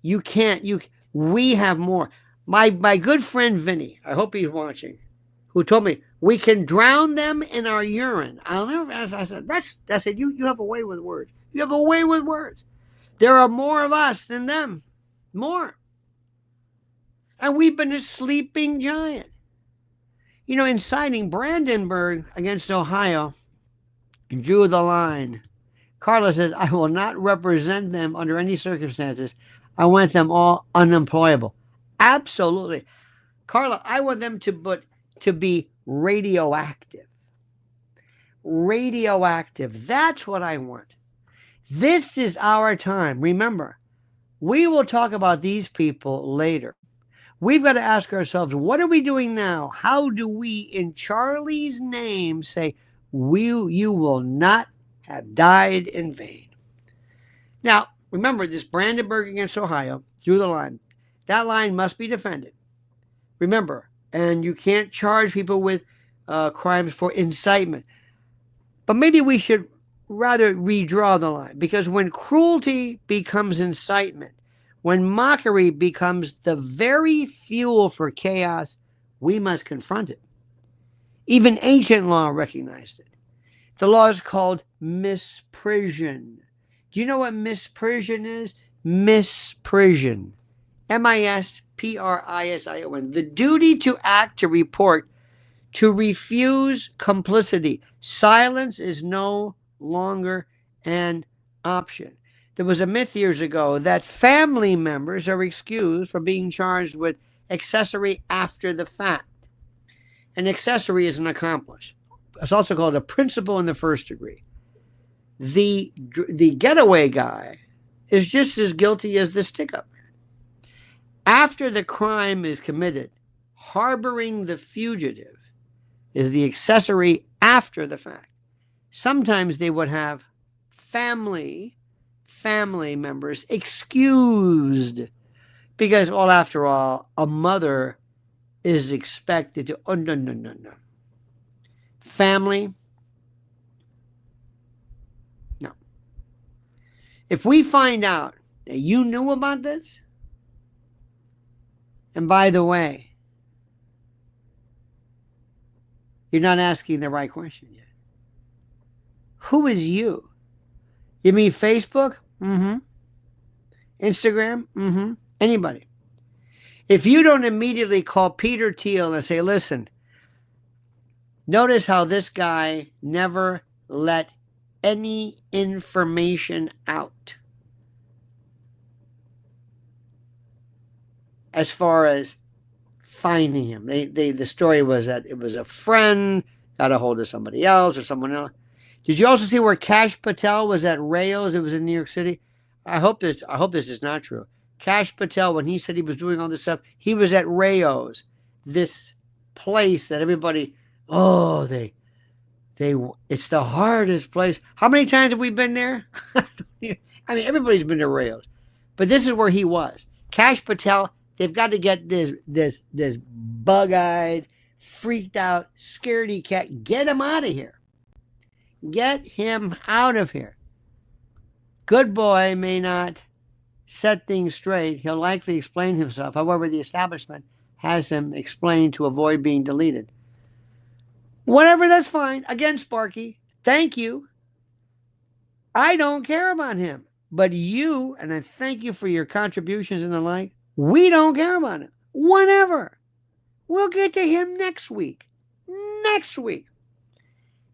You can't, we have more. My good friend Vinny, I hope he's watching, who told me we can drown them in our urine. I'll never. I said, you have a way with words. You have a way with words. There are more of us than them, more, and we've been a sleeping giant. You know, inciting Brandenburg against Ohio, drew the line. Carla says, I will not represent them under any circumstances. I want them all unemployable. Absolutely. Carla, I want them to be radioactive. Radioactive. That's what I want. This is our time. Remember, we will talk about these people later. We've got to ask ourselves, what are we doing now? How do we, in Charlie's name, say, you will not have died in vain? Now, remember, this Brandenburg against Ohio, drew the line. That line must be defended. Remember, and you can't charge people with crimes for incitement. But maybe we should rather redraw the line, because when cruelty becomes incitement, when mockery becomes the very fuel for chaos, we must confront it. Even ancient law recognized it. The law is called misprision. Do you know what misprision is? Misprision. MISPRISION. The duty to act, to report, to refuse complicity. Silence is no longer an option. There was a myth years ago that family members are excused from being charged with accessory after the fact. An accessory is an accomplice. It's also called a principal in the first degree. The getaway guy is just as guilty as the stick-up man. After the crime is committed, harboring the fugitive is the accessory after the fact. Sometimes they would have family members excused because, well, after all, a mother is expected to, oh, no. Family, no. If we find out that you knew about this, and by the way, you're not asking the right question yet. Who is you? You mean Facebook? Mm-hmm. Instagram? Mm-hmm. Anybody. If you don't immediately call Peter Thiel and say, listen, notice how this guy never let any information out as far as finding him. The story was that it was a friend got a hold of somebody else or someone else. Did you also see where Kash Patel was at Rayo's? It was in New York City. I hope this is not true. Kash Patel, when he said he was doing all this stuff, he was at Rayo's, this place that everybody, it's the hardest place. How many times have we been there? I mean, everybody's been to Rayo's, but this is where he was. Kash Patel, they've got to get this bug-eyed, freaked out, scaredy cat. Get him out of here. Get him out of here. Good boy may not set things straight. He'll likely explain himself. However, the establishment has him explain to avoid being deleted. Whatever, that's fine. Again, Sparky, thank you. I don't care about him. But you, and I thank you for your contributions and the like, we don't care about him. Whatever. We'll get to him next week. Next week.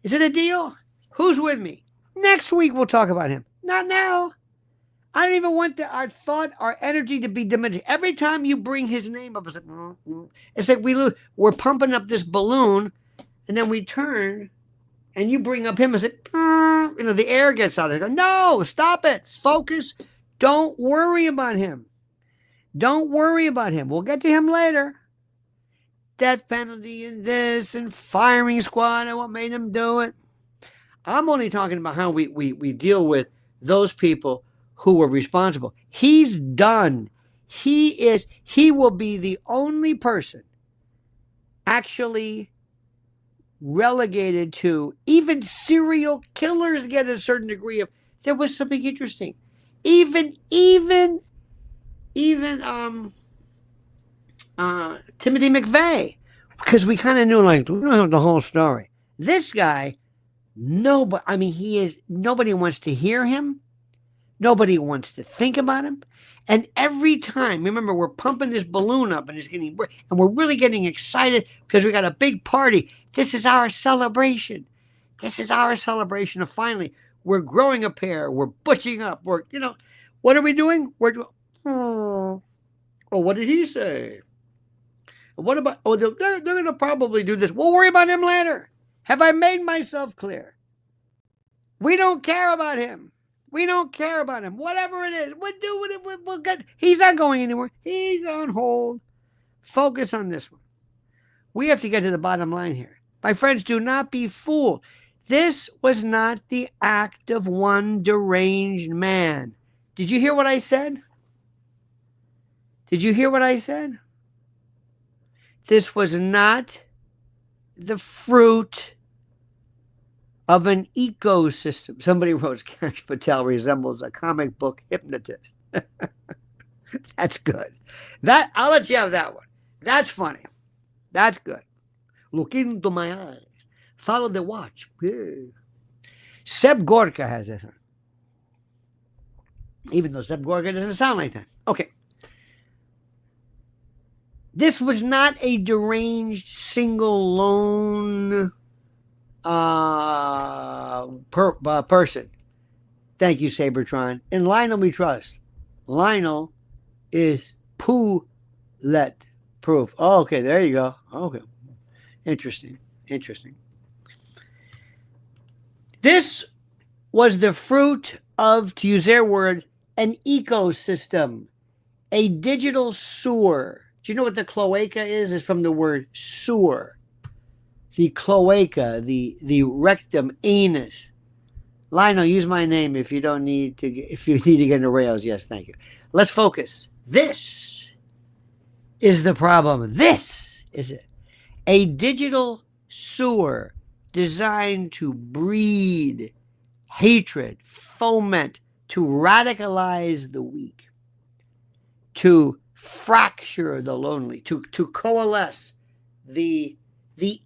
Is it a deal? Who's with me? Next week we'll talk about him. Not now. I don't even want our thought, our energy to be diminished. Every time you bring his name up, it's like we're pumping up this balloon, and then we turn, and you bring up him and say, the air gets out of it. No, stop it. Focus. Don't worry about him. Don't worry about him. We'll get to him later. Death penalty and this and firing squad and what made him do it. I'm only talking about how we deal with those people who were responsible. He's done. He will be the only person actually relegated to, even serial killers get a certain degree of, there was something interesting. Even Timothy McVeigh, because we kind of knew, like, we don't have the whole story. This guy, nobody wants to hear him. Nobody wants to think about him. And every time, remember, we're pumping this balloon up and we're really getting excited because we got a big party. This is our celebration. This is our celebration of finally, we're growing a pair. We're butching up. What are we doing? Oh, what did he say? What about, they're going to probably do this. We'll worry about him later. Have I made myself clear? We don't care about him. We don't care about him. Whatever it is, we'll do it. We'll get. He's not going anywhere. He's on hold. Focus on this one. We have to get to the bottom line here. My friends, do not be fooled. This was not the act of one deranged man. Did you hear what I said? Did you hear what I said? This was not the fruit of an ecosystem. Somebody wrote Kash Patel resembles a comic book hypnotist. That's good. I'll let you have that one. That's funny. That's good. Look into my eyes. Follow the watch. Seb Gorka has this one. Even though Seb Gorka doesn't sound like that. Okay. This was not a deranged, single, lone person. Thank you, Sabertron. In Lionel we trust. Lionel is Poulet proof. Oh, okay, there you go. Okay. Interesting. This was the fruit of, to use their word, an ecosystem, a digital sewer. Do you know what the cloaca is? It's from the word sewer. The cloaca, the rectum, anus. Lionel, use my name if you need to get into rails. Yes, thank you. Let's focus. This is the problem. This is it. A digital sewer designed to breed hatred, foment, to radicalize the weak, to fracture the lonely, to coalesce the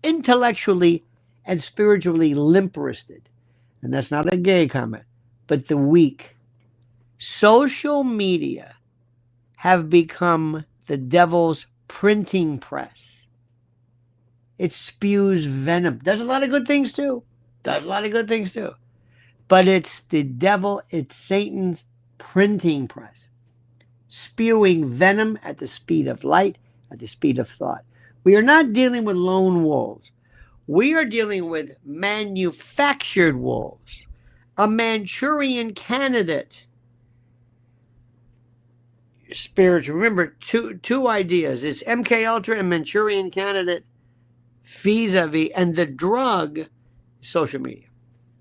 intellectually and spiritually limp-wristed. And that's not a gay comment, but the weak. Social media have become the devil's printing press. It spews venom. Does a lot of good things too. But it's the devil, it's Satan's printing press. Spewing venom at the speed of light, at the speed of thought. We are not dealing with lone wolves. We are dealing with manufactured wolves. A Manchurian candidate. Spiritual. Remember, two ideas. It's MK Ultra and Manchurian candidate vis-a-vis, and the drug, social media.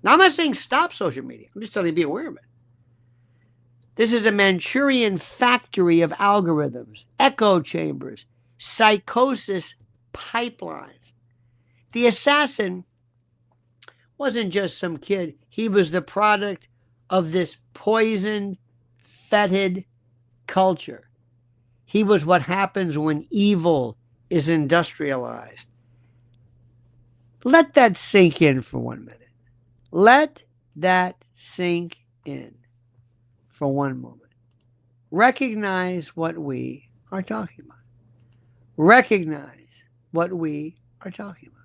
Now, I'm not saying stop social media. I'm just telling you to be aware of it. This is a Manchurian factory of algorithms, echo chambers, psychosis pipelines. The assassin wasn't just some kid. He was the product of this poisoned, fetid culture. He was what happens when evil is industrialized. Let that sink in for 1 minute. Let that sink in for one moment. Recognize what we are talking about. Recognize what we are talking about.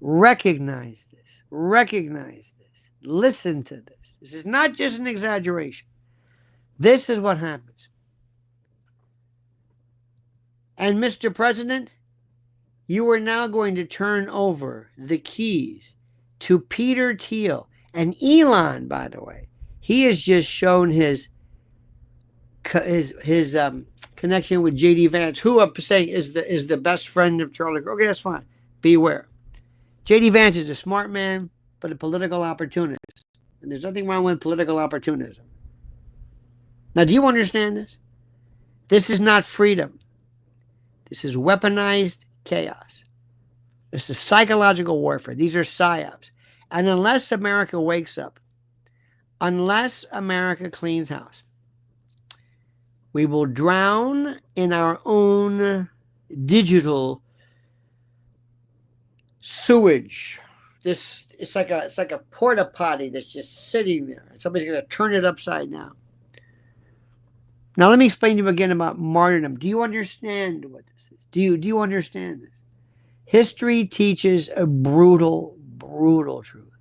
Recognize this. Recognize this. Listen to this. This is not just an exaggeration. This is what happens. And Mr. President, you are now going to turn over the keys to Peter Thiel. And Elon, by the way, he has just shown his connection with J.D. Vance, who I'm saying is the best friend of Charlie Kirk. Okay, that's fine. Beware. J.D. Vance is a smart man, but a political opportunist. And there's nothing wrong with political opportunism. Now, do you understand this? This is not freedom. This is weaponized chaos. This is psychological warfare. These are psyops. And unless America wakes up, unless America cleans house, we will drown in our own digital sewage. It's like a porta potty that's just sitting there. And somebody's going to turn it upside down. Now let me explain to you again about martyrdom. Do you understand what this is? Do you understand this? History teaches a brutal truth.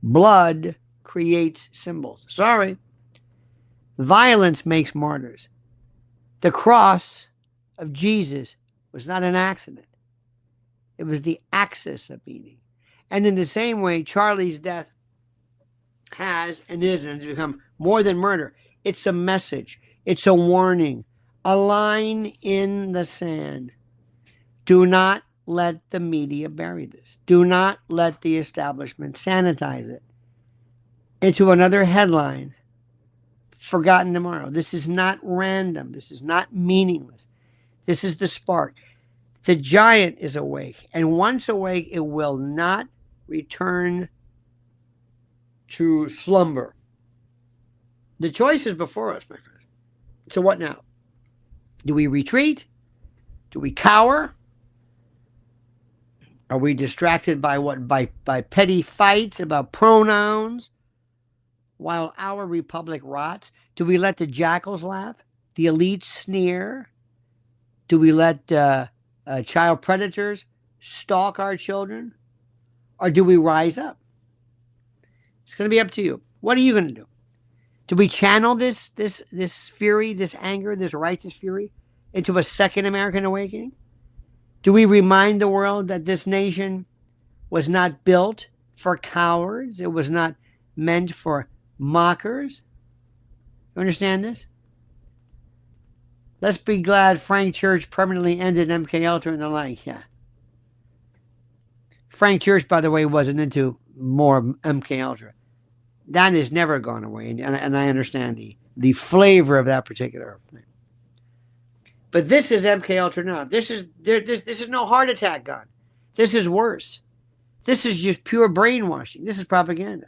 Blood creates symbols. Sorry. Violence makes martyrs. The cross of Jesus was not an accident. It was the axis of meaning. And in the same way, Charlie's death has and isn't become more than murder. It's a message. It's a warning. A line in the sand. Do not let the media bury this. Do not let the establishment sanitize it into another headline. Forgotten tomorrow. This is not random. This is not meaningless. This is the spark. The giant is awake. And once awake, it will not return to slumber. The choice is before us, my friends. So what now? Do we retreat? Do we cower? Are we distracted by what? By petty fights about pronouns while our republic rots? Do we let the jackals laugh? The elites sneer? Do we let child predators stalk our children? Or do we rise up? It's going to be up to you. What are you going to do? Do we channel this fury, this anger, this righteous fury into a second American awakening? Do we remind the world that this nation was not built for cowards? It was not meant for mockers? You understand this? Let's be glad Frank Church permanently ended MK Ultra and the like. Yeah. Frank Church, by the way, wasn't into more MK Ultra. That has never gone away, and I understand the flavor of that particular thing. But this is MK Ultra now. This is no heart attack gun. This is worse. This is just pure brainwashing. This is propaganda.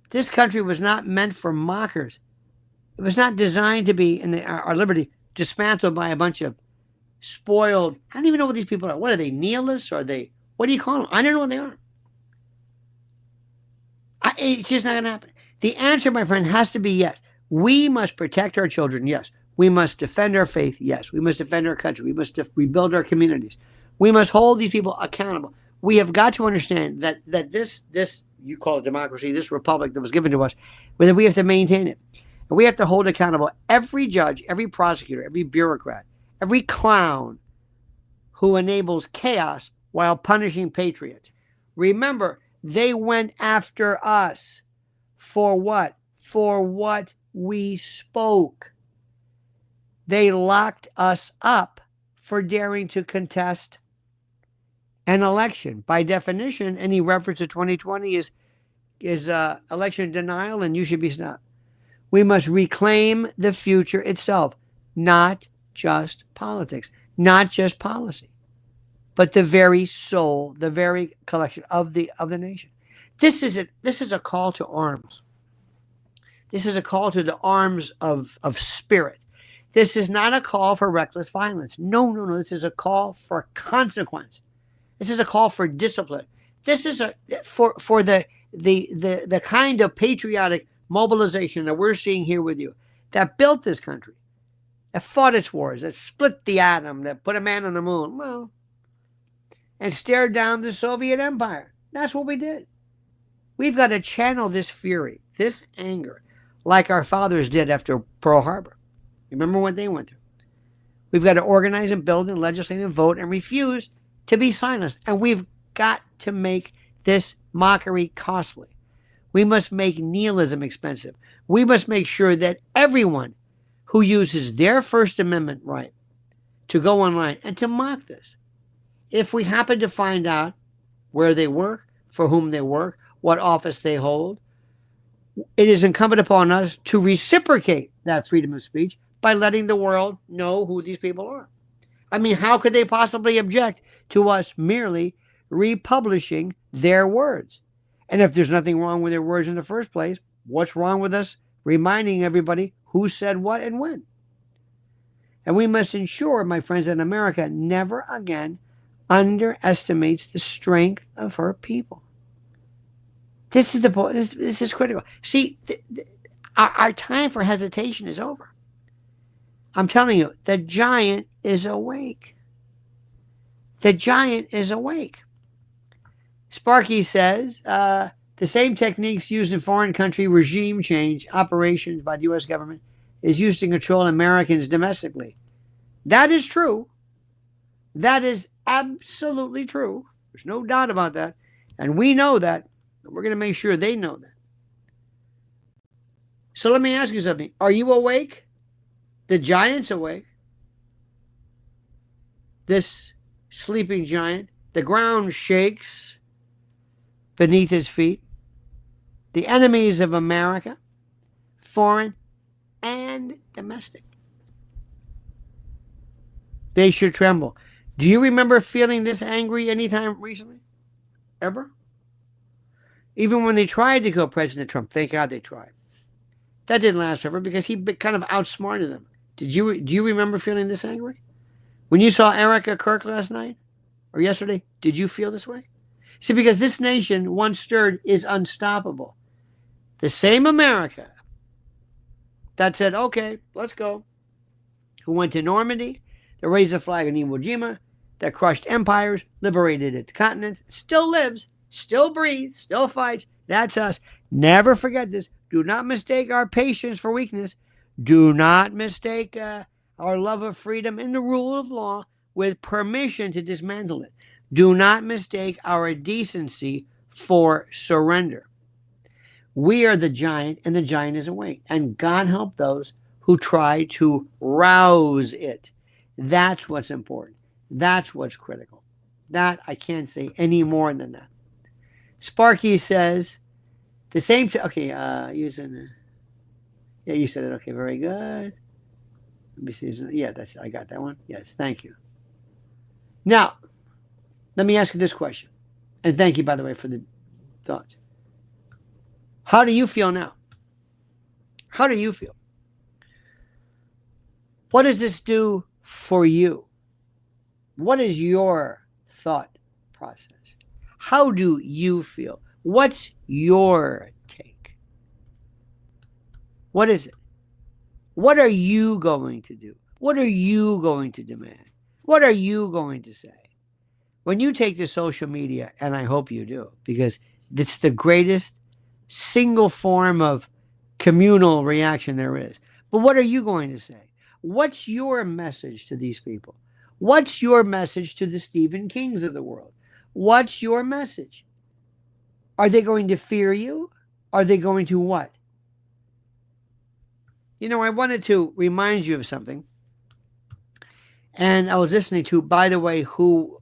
This country was not meant for mockers. It was not designed to be in our liberty dismantled by a bunch of spoiled. I don't even know what these people are. What are they? Nihilists? Or are they? What do you call them? I don't know what they are. It's just not going to happen. The answer, my friend, has to be yes. We must protect our children. Yes. We must defend our faith. Yes. We must defend our country. We must rebuild our communities. We must hold these people accountable. We have got to understand that this you call it democracy, this republic that was given to us, whether we have to maintain it. And we have to hold accountable every judge, every prosecutor, every bureaucrat, every clown who enables chaos while punishing patriots. Remember, they went after us for what? For what we spoke. They locked us up for daring to contest an election. By definition, any reference to 2020 is election denial, and you should be stopped. We must reclaim the future itself, not just politics, not just policy, but the very soul, the very collection of the nation. This is a call to arms. This is a call to the arms of spirit. This is not a call for reckless violence. No. This is a call for consequence. This is a call for discipline. This is for the kind of patriotic mobilization that we're seeing here with you, that built this country, that fought its wars, that split the atom, that put a man on the moon, well, and stared down the Soviet Empire. That's what we did. We've got to channel this fury, this anger, like our fathers did after Pearl Harbor. Remember what they went through. We've got to organize and build and legislate and vote and refuse to be silenced. And we've got to make this mockery costly. We must make nihilism expensive. We must make sure that everyone who uses their First Amendment right to go online and to mock this, if we happen to find out where they work, for whom they work, what office they hold, it is incumbent upon us to reciprocate that freedom of speech by letting the world know who these people are. I mean, how could they possibly object to us merely republishing their words? And if there's nothing wrong with their words in the first place, what's wrong with us reminding everybody who said what and when? And we must ensure, my friends, that America never again underestimates the strength of her people. This is the point. This is critical. See, our time for hesitation is over. I'm telling you, the giant is awake. The giant is awake. Sparky says, the same techniques used in foreign country regime change operations by the U.S. government is used to control Americans domestically. That is true. That is absolutely true. There's no doubt about that. And we know that. And we're going to make sure they know that. So let me ask you something. Are you awake? The giant's awake. This sleeping giant. The ground shakes beneath his feet. The enemies of America, foreign and domestic, they should tremble. Do you remember feeling this angry anytime recently? Ever? Even when they tried to kill President Trump, thank God they tried. That didn't last forever because he kind of outsmarted them. Do you remember feeling this angry? When you saw Erika Kirk last night? or yesterday, did you feel this way? See, because this nation, once stirred, is unstoppable. The same America that said, okay, let's go, who went to Normandy, that raised the flag in Iwo Jima, that crushed empires, liberated its continents, still lives, still breathes, still fights. That's us. Never forget this. Do not mistake our patience for weakness. Do not mistake our love of freedom and the rule of law with permission to dismantle it. Do not mistake our decency for surrender. We are the giant, and the giant is awake. And God help those who try to rouse it. That's what's important. That's what's critical. That I can't say any more than that. Sparky says the same. Okay, using. Yeah, you said it. Okay, very good. Let me see. Yeah, I got that one. Yes, thank you. Now, let me ask you this question, and thank you, by the way, for the thoughts. How do you feel now? How do you feel? What does this do for you? What is your thought process? How do you feel? What's your take? What is it? What are you going to do? What are you going to demand? What are you going to say? When you take to social media, and I hope you do, because it's the greatest single form of communal reaction there is. But what are you going to say? What's your message to these people? What's your message to the Stephen Kings of the world? What's your message? Are they going to fear you? Are they going to what? You know, I wanted to remind you of something. And I was listening to, by the way, who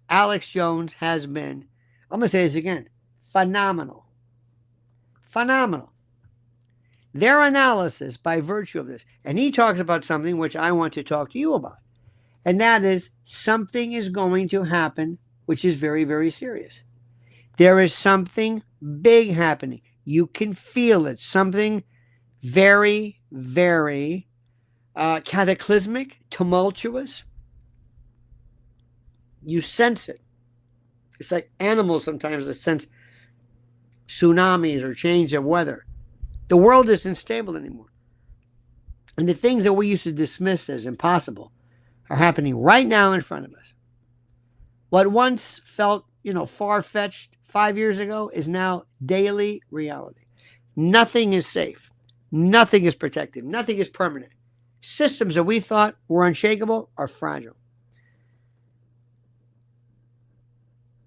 Alex Jones has been, I'm going to say this again, phenomenal. Phenomenal. Their analysis by virtue of this. And he talks about something which I want to talk to you about. And that is something is going to happen which is very, very serious. There is something big happening. You can feel it. Something very, very cataclysmic, tumultuous. You sense it. It's like animals sometimes that sense tsunamis or change of weather. The world isn't stable anymore. And the things that we used to dismiss as impossible are happening right now in front of us. What once felt, far-fetched 5 years ago is now daily reality. Nothing is safe. Nothing is protected. Nothing is permanent. Systems that we thought were unshakable are fragile.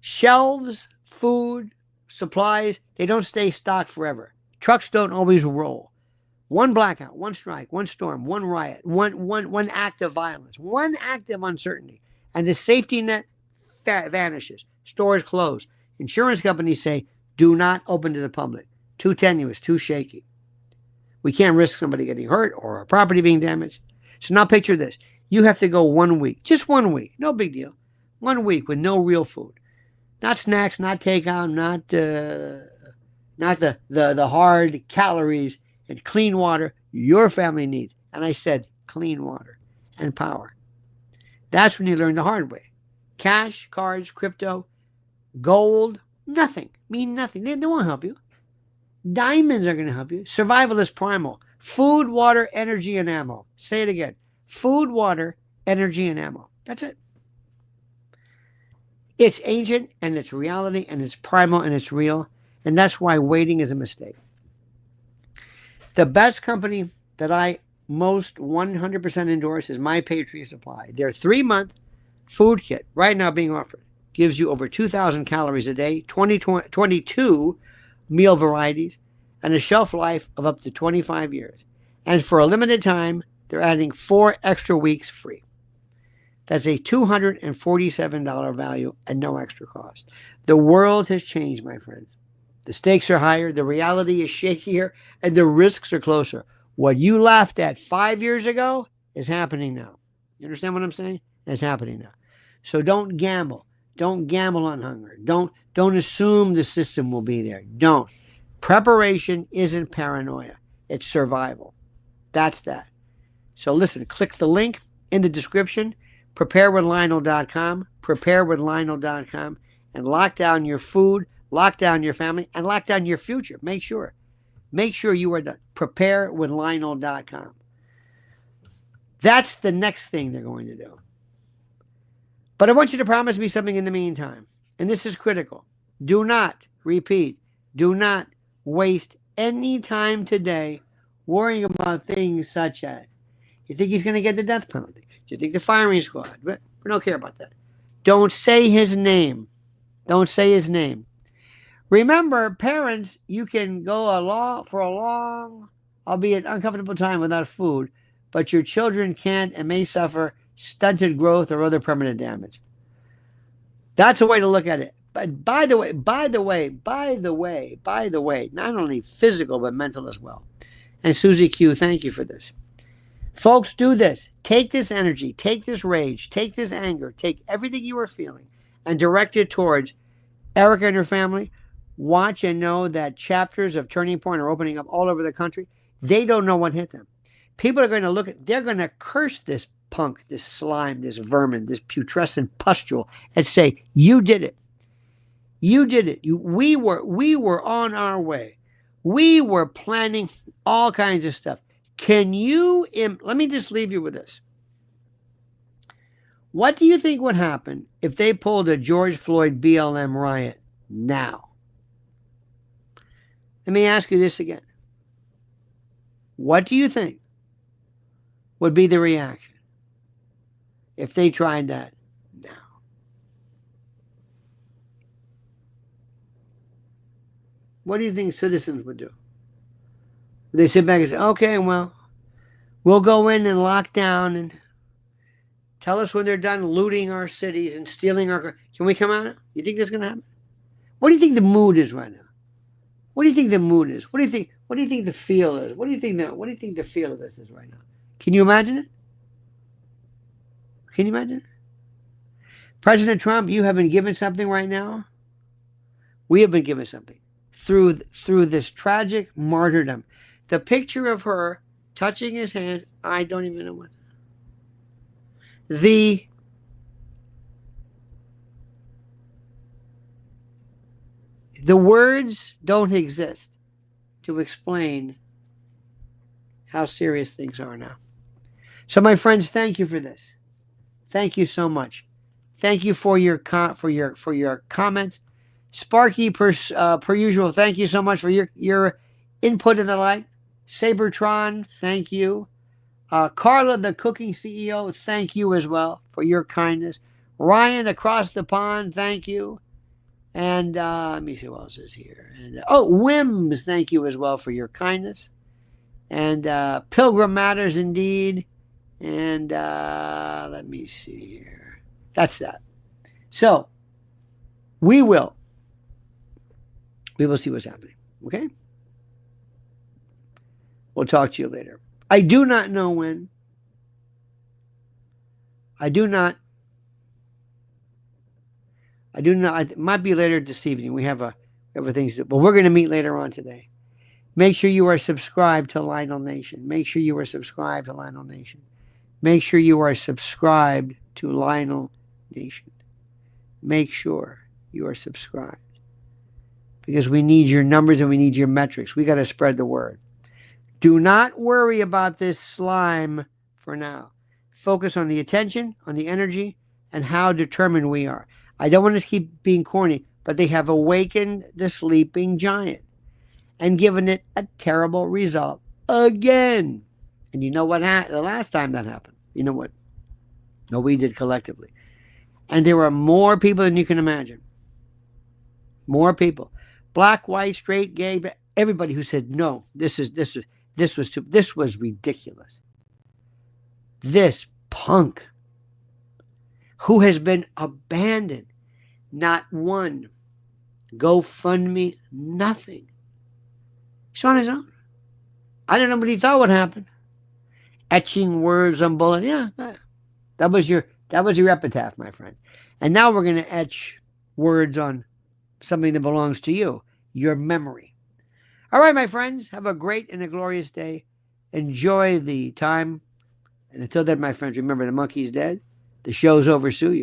Shelves, food, supplies, they don't stay stocked forever. Trucks don't always roll. One blackout, one strike, one storm, one riot, one act of violence, one act of uncertainty, and the safety net vanishes. Stores close. Insurance companies say, do not open to the public. Too tenuous, too shaky. We can't risk somebody getting hurt or our property being damaged. So now picture this. You have to go 1 week, just 1 week, no big deal. 1 week with no real food. Not snacks, not takeout, not the hard calories, and clean water your family needs. And I said clean water and power. That's when you learn the hard way. Cash, cards, crypto, gold, nothing. Mean nothing. They won't help you. Diamonds are going to help you. Survival is primal. Food, water, energy, and ammo. Say it again. Food, water, energy, and ammo. That's it. It's ancient, and it's reality, and it's primal, and it's real. And that's why waiting is a mistake. The best company that I most 100% endorse is My Patriot Supply. Their 3-month food kit, right now being offered, gives you over 2,000 calories a day, 22 meal varieties, and a shelf life of up to 25 years. And for a limited time, they're adding 4 extra weeks free. That's a $247 value and no extra cost. The world has changed, my friends. The stakes are higher, the reality is shakier, and the risks are closer. What you laughed at 5 years ago is happening now. You understand what I'm saying? It's happening now. So don't gamble. Don't gamble on hunger. Don't assume the system will be there. Don't. Preparation isn't paranoia. It's survival. That's that. So listen, click the link in the description. preparewithlionel.com, preparewithlionel.com, and lock down your food, lock down your family, and lock down your future. Make sure you are done. Preparewithlionel.com. That's the next thing they're going to do. But I want you to promise me something in the meantime. And this is critical. Do not waste any time today worrying about things such as, you think he's going to get the death penalty? Do you think the firing squad? We don't care about that. Don't say his name. Don't say his name. Remember, parents, you can go for a long, albeit uncomfortable time without food, but your children can't and may suffer stunted growth or other permanent damage. That's a way to look at it. But by the way, not only physical, but mental as well. And Susie Q, thank you for this. Folks, do this. Take this energy, take this rage, take this anger, take everything you are feeling and direct it towards Erika and her family. Watch and know that chapters of Turning Point are opening up all over the country. They don't know what hit them. People are going to they're going to curse this punk, this slime, this vermin, this putrescent pustule, and say, you did it. You did it. We were on our way. We were planning all kinds of stuff. Let me just leave you with this. What do you think would happen if they pulled a George Floyd BLM riot now? Let me ask you this again. What do you think would be the reaction if they tried that now? What do you think citizens would do? They sit back and say, okay, well, we'll go in and lock down and tell us when they're done looting our cities and stealing our... Can we come out? You think that's going to happen? What do you think the mood is right now? What do you think the mood is? What do you think the feel is? What do you think the feel of this is right now? Can you imagine it? Can you imagine it? President Trump, you have been given something right now. We have been given something through this tragic martyrdom. The picture of her touching his hand, I don't even know what. The words don't exist to explain how serious things are now. So, my friends, thank you for this. Thank you so much. Thank you for your comments. Sparky, per usual, thank you so much for your input in the light. Sabertron, thank you. Carla, the cooking CEO, thank you as well for your kindness. Ryan, across the pond, thank you. And let me see who else is here. And Wims, thank you as well for your kindness. And Pilgrim Matters indeed. And let me see here. That's that. So we will see what's happening. Okay? We'll talk to you later. I do not know when. It might be later this evening. We have things to do, but we're going to meet later on today. Make sure you are subscribed to Lionel Nation. Make sure you are subscribed to Lionel Nation. Make sure you are subscribed to Lionel Nation. Make sure you are subscribed. Because we need your numbers and we need your metrics. We got to spread the word. Do not worry about this slime for now. Focus on the attention, on the energy, and how determined we are. I don't want to keep being corny, but they have awakened the sleeping giant and given it a terrible result again. And you know what happened the last time that happened? You know what we did collectively. And there were more people than you can imagine. More people. Black, white, straight, gay, everybody who said, no, this was ridiculous. This punk who has been abandoned, not one GoFundMe, nothing. He's on his own. I don't know what he thought would happen. Etching words on bullets. Yeah, that was your epitaph, my friend. And now we're going to etch words on something that belongs to you, your memory. All right, my friends, have a great and a glorious day. Enjoy the time. And until then, my friends, remember the monkey's dead. The show's over, sue you.